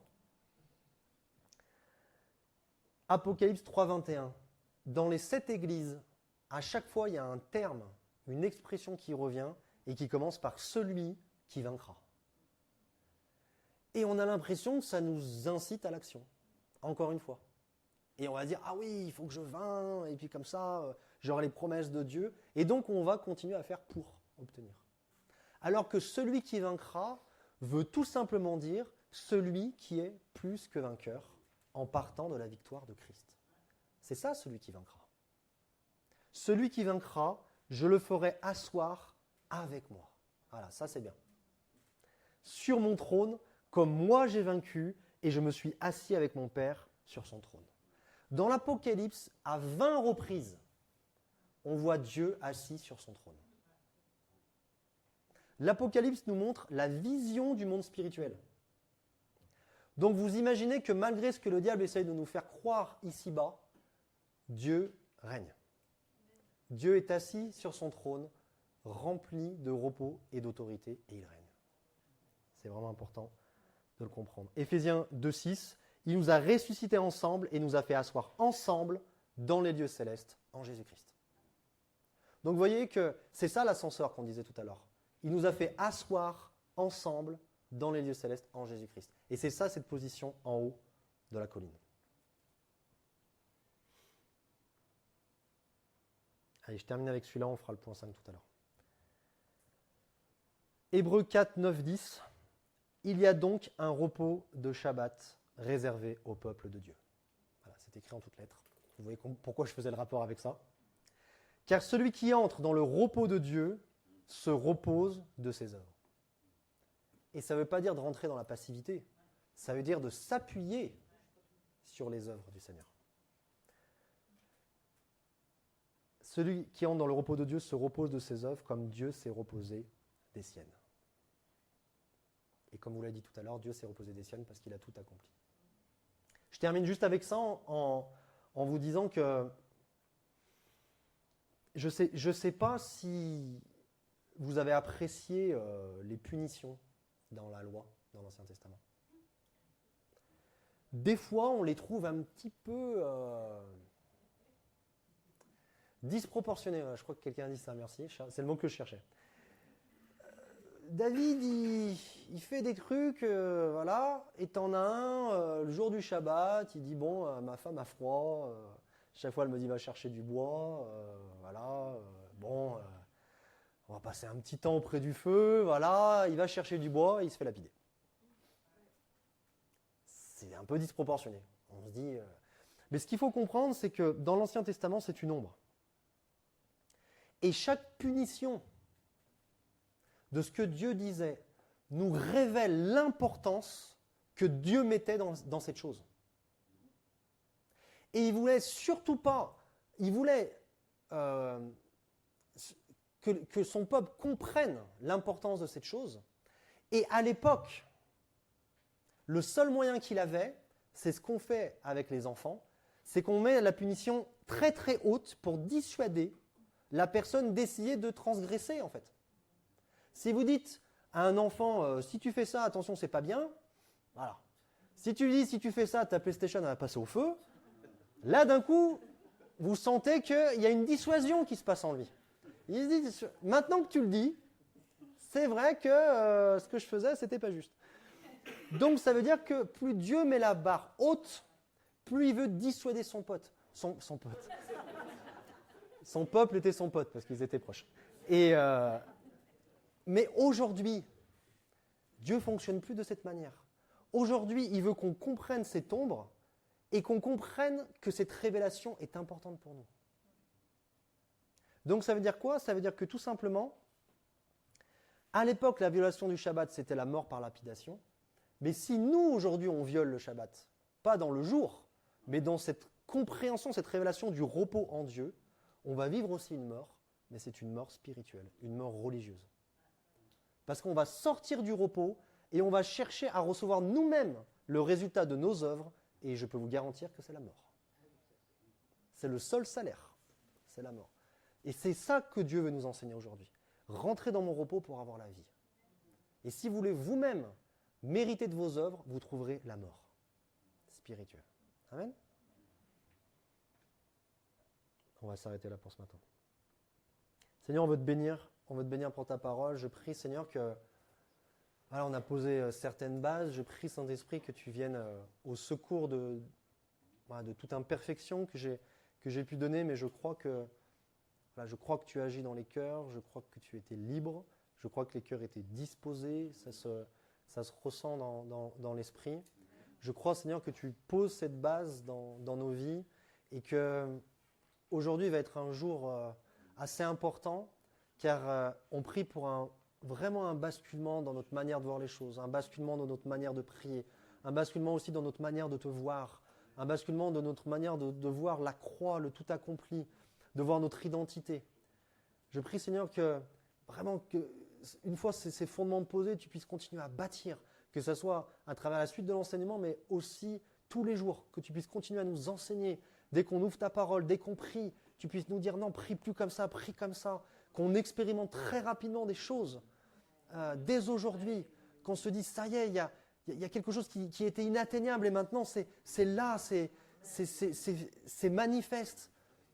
Apocalypse 3, 21. Dans les 7 églises, à chaque fois, il y a un terme, une expression qui revient et qui commence par « celui qui vaincra ». Et on a l'impression que ça nous incite à l'action, encore une fois. Et on va dire « Ah oui, il faut que je vainque, et puis comme ça, j'aurai les promesses de Dieu. » Et donc, on va continuer à faire pour obtenir. Alors que celui qui vaincra veut tout simplement dire celui qui est plus que vainqueur en partant de la victoire de Christ. C'est ça, celui qui vaincra. Celui qui vaincra, je le ferai asseoir avec moi. Voilà, ça c'est bien. Sur mon trône, comme moi j'ai vaincu, et je me suis assis avec mon Père sur son trône. Dans l'Apocalypse, à 20 reprises, on voit Dieu assis sur son trône. L'Apocalypse nous montre la vision du monde spirituel. Donc vous imaginez que malgré ce que le diable essaye de nous faire croire ici-bas, Dieu règne. Dieu est assis sur son trône, rempli de repos et d'autorité, et il règne. C'est vraiment important de le comprendre. Éphésiens 2,6, il nous a ressuscités ensemble et nous a fait asseoir ensemble dans les lieux célestes en Jésus-Christ. Donc vous voyez que c'est ça l'ascenseur qu'on disait tout à l'heure. Il nous a fait asseoir ensemble dans les lieux célestes en Jésus-Christ. Et c'est ça cette position en haut de la colline. Allez, je termine avec celui-là, on fera le point 5 tout à l'heure. Hébreux 4, 9, 10. Il y a donc un repos de Shabbat réservé au peuple de Dieu. Voilà, c'est écrit en toutes lettres. Vous voyez pourquoi je faisais le rapport avec ça. Car celui qui entre dans le repos de Dieu se repose de ses œuvres. Et ça ne veut pas dire de rentrer dans la passivité. Ça veut dire de s'appuyer sur les œuvres du Seigneur. Celui qui entre dans le repos de Dieu se repose de ses œuvres comme Dieu s'est reposé des siennes. Et comme vous l'avez dit tout à l'heure, Dieu s'est reposé des siennes parce qu'il a tout accompli. Je termine juste avec ça en vous disant que je ne sais pas si vous avez apprécié les punitions dans la loi, dans l'Ancien Testament. Des fois, on les trouve un petit peu disproportionnées. Je crois que quelqu'un a dit ça, merci. C'est le mot que je cherchais. David, il fait des trucs, voilà, et t'en as un, le jour du Shabbat, il dit, bon, ma femme a froid, chaque fois elle me dit, va chercher du bois, voilà, bon, on va passer un petit temps auprès du feu, voilà, il va chercher du bois et il se fait lapider. C'est un peu disproportionné. On se dit, mais ce qu'il faut comprendre, c'est que dans l'Ancien Testament, c'est une ombre. Et chaque punition de ce que Dieu disait nous révèle l'importance que Dieu mettait dans cette chose. Et il voulait surtout pas, il voulait que son peuple comprenne l'importance de cette chose. Et à l'époque, le seul moyen qu'il avait, c'est ce qu'on fait avec les enfants, c'est qu'on met la punition très très haute pour dissuader la personne d'essayer de transgresser en fait. Si vous dites à un enfant, si tu fais ça, attention, c'est pas bien, voilà. Si tu dis, si tu fais ça, ta PlayStation va passer au feu, là d'un coup, vous sentez qu'il y a une dissuasion qui se passe en lui. Il se dit, maintenant que tu le dis, c'est vrai que ce que je faisais, c'était pas juste. Donc ça veut dire que plus Dieu met la barre haute, plus il veut dissuader son pote. Son pote. Son peuple était son pote, parce qu'ils étaient proches. Mais aujourd'hui, Dieu ne fonctionne plus de cette manière. Aujourd'hui, il veut qu'on comprenne cette ombre et qu'on comprenne que cette révélation est importante pour nous. Donc ça veut dire quoi? Ça veut dire que tout simplement, à l'époque, la violation du Shabbat, c'était la mort par lapidation. Mais si nous, aujourd'hui, on viole le Shabbat, pas dans le jour, mais dans cette compréhension, cette révélation du repos en Dieu, on va vivre aussi une mort, mais c'est une mort spirituelle, une mort religieuse. Parce qu'on va sortir du repos et on va chercher à recevoir nous-mêmes le résultat de nos œuvres, et je peux vous garantir que c'est la mort. C'est le seul salaire, c'est la mort. Et c'est ça que Dieu veut nous enseigner aujourd'hui. Rentrez dans mon repos pour avoir la vie. Et si vous voulez vous-même mériter de vos œuvres, vous trouverez la mort spirituelle. Amen. On va s'arrêter là pour ce matin. Seigneur, on veut te bénir pour ta parole. Je prie, Seigneur, que voilà, on a posé certaines bases. Je prie, Saint-Esprit, que tu viennes au secours de toute imperfection que j'ai pu donner, mais je crois que tu agis dans les cœurs, je crois que tu étais libre, je crois que les cœurs étaient disposés, ça se ressent dans l'esprit. Je crois, Seigneur, que tu poses cette base dans nos vies et que aujourd'hui va être un jour assez important, car on prie pour vraiment un basculement dans notre manière de voir les choses, un basculement dans notre manière de prier, un basculement aussi dans notre manière de te voir, un basculement dans notre manière de voir la croix, le tout accompli, de voir notre identité. Je prie, Seigneur, que vraiment, une fois ces fondements posés, tu puisses continuer à bâtir, que ce soit à travers la suite de l'enseignement, mais aussi tous les jours, que tu puisses continuer à nous enseigner. Dès qu'on ouvre ta parole, dès qu'on prie, tu puisses nous dire non, prie plus comme ça, prie comme ça, qu'on expérimente très rapidement des choses, dès aujourd'hui, qu'on se dise ça y est, il y a quelque chose qui était inatteignable et maintenant c'est là, c'est manifeste.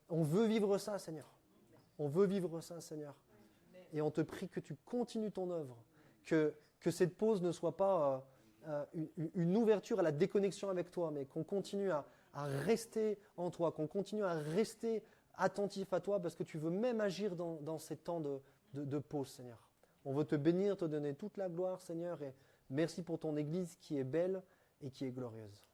On veut vivre ça, Seigneur. On veut vivre ça, Seigneur. Et on te prie que tu continues ton œuvre, que cette pause ne soit pas une ouverture à la déconnexion avec toi, mais qu'on continue à rester en toi, qu'on continue à rester attentif à toi, parce que tu veux même agir dans ces temps de pause, Seigneur. On veut te bénir, te donner toute la gloire, Seigneur, et merci pour ton Église qui est belle et qui est glorieuse.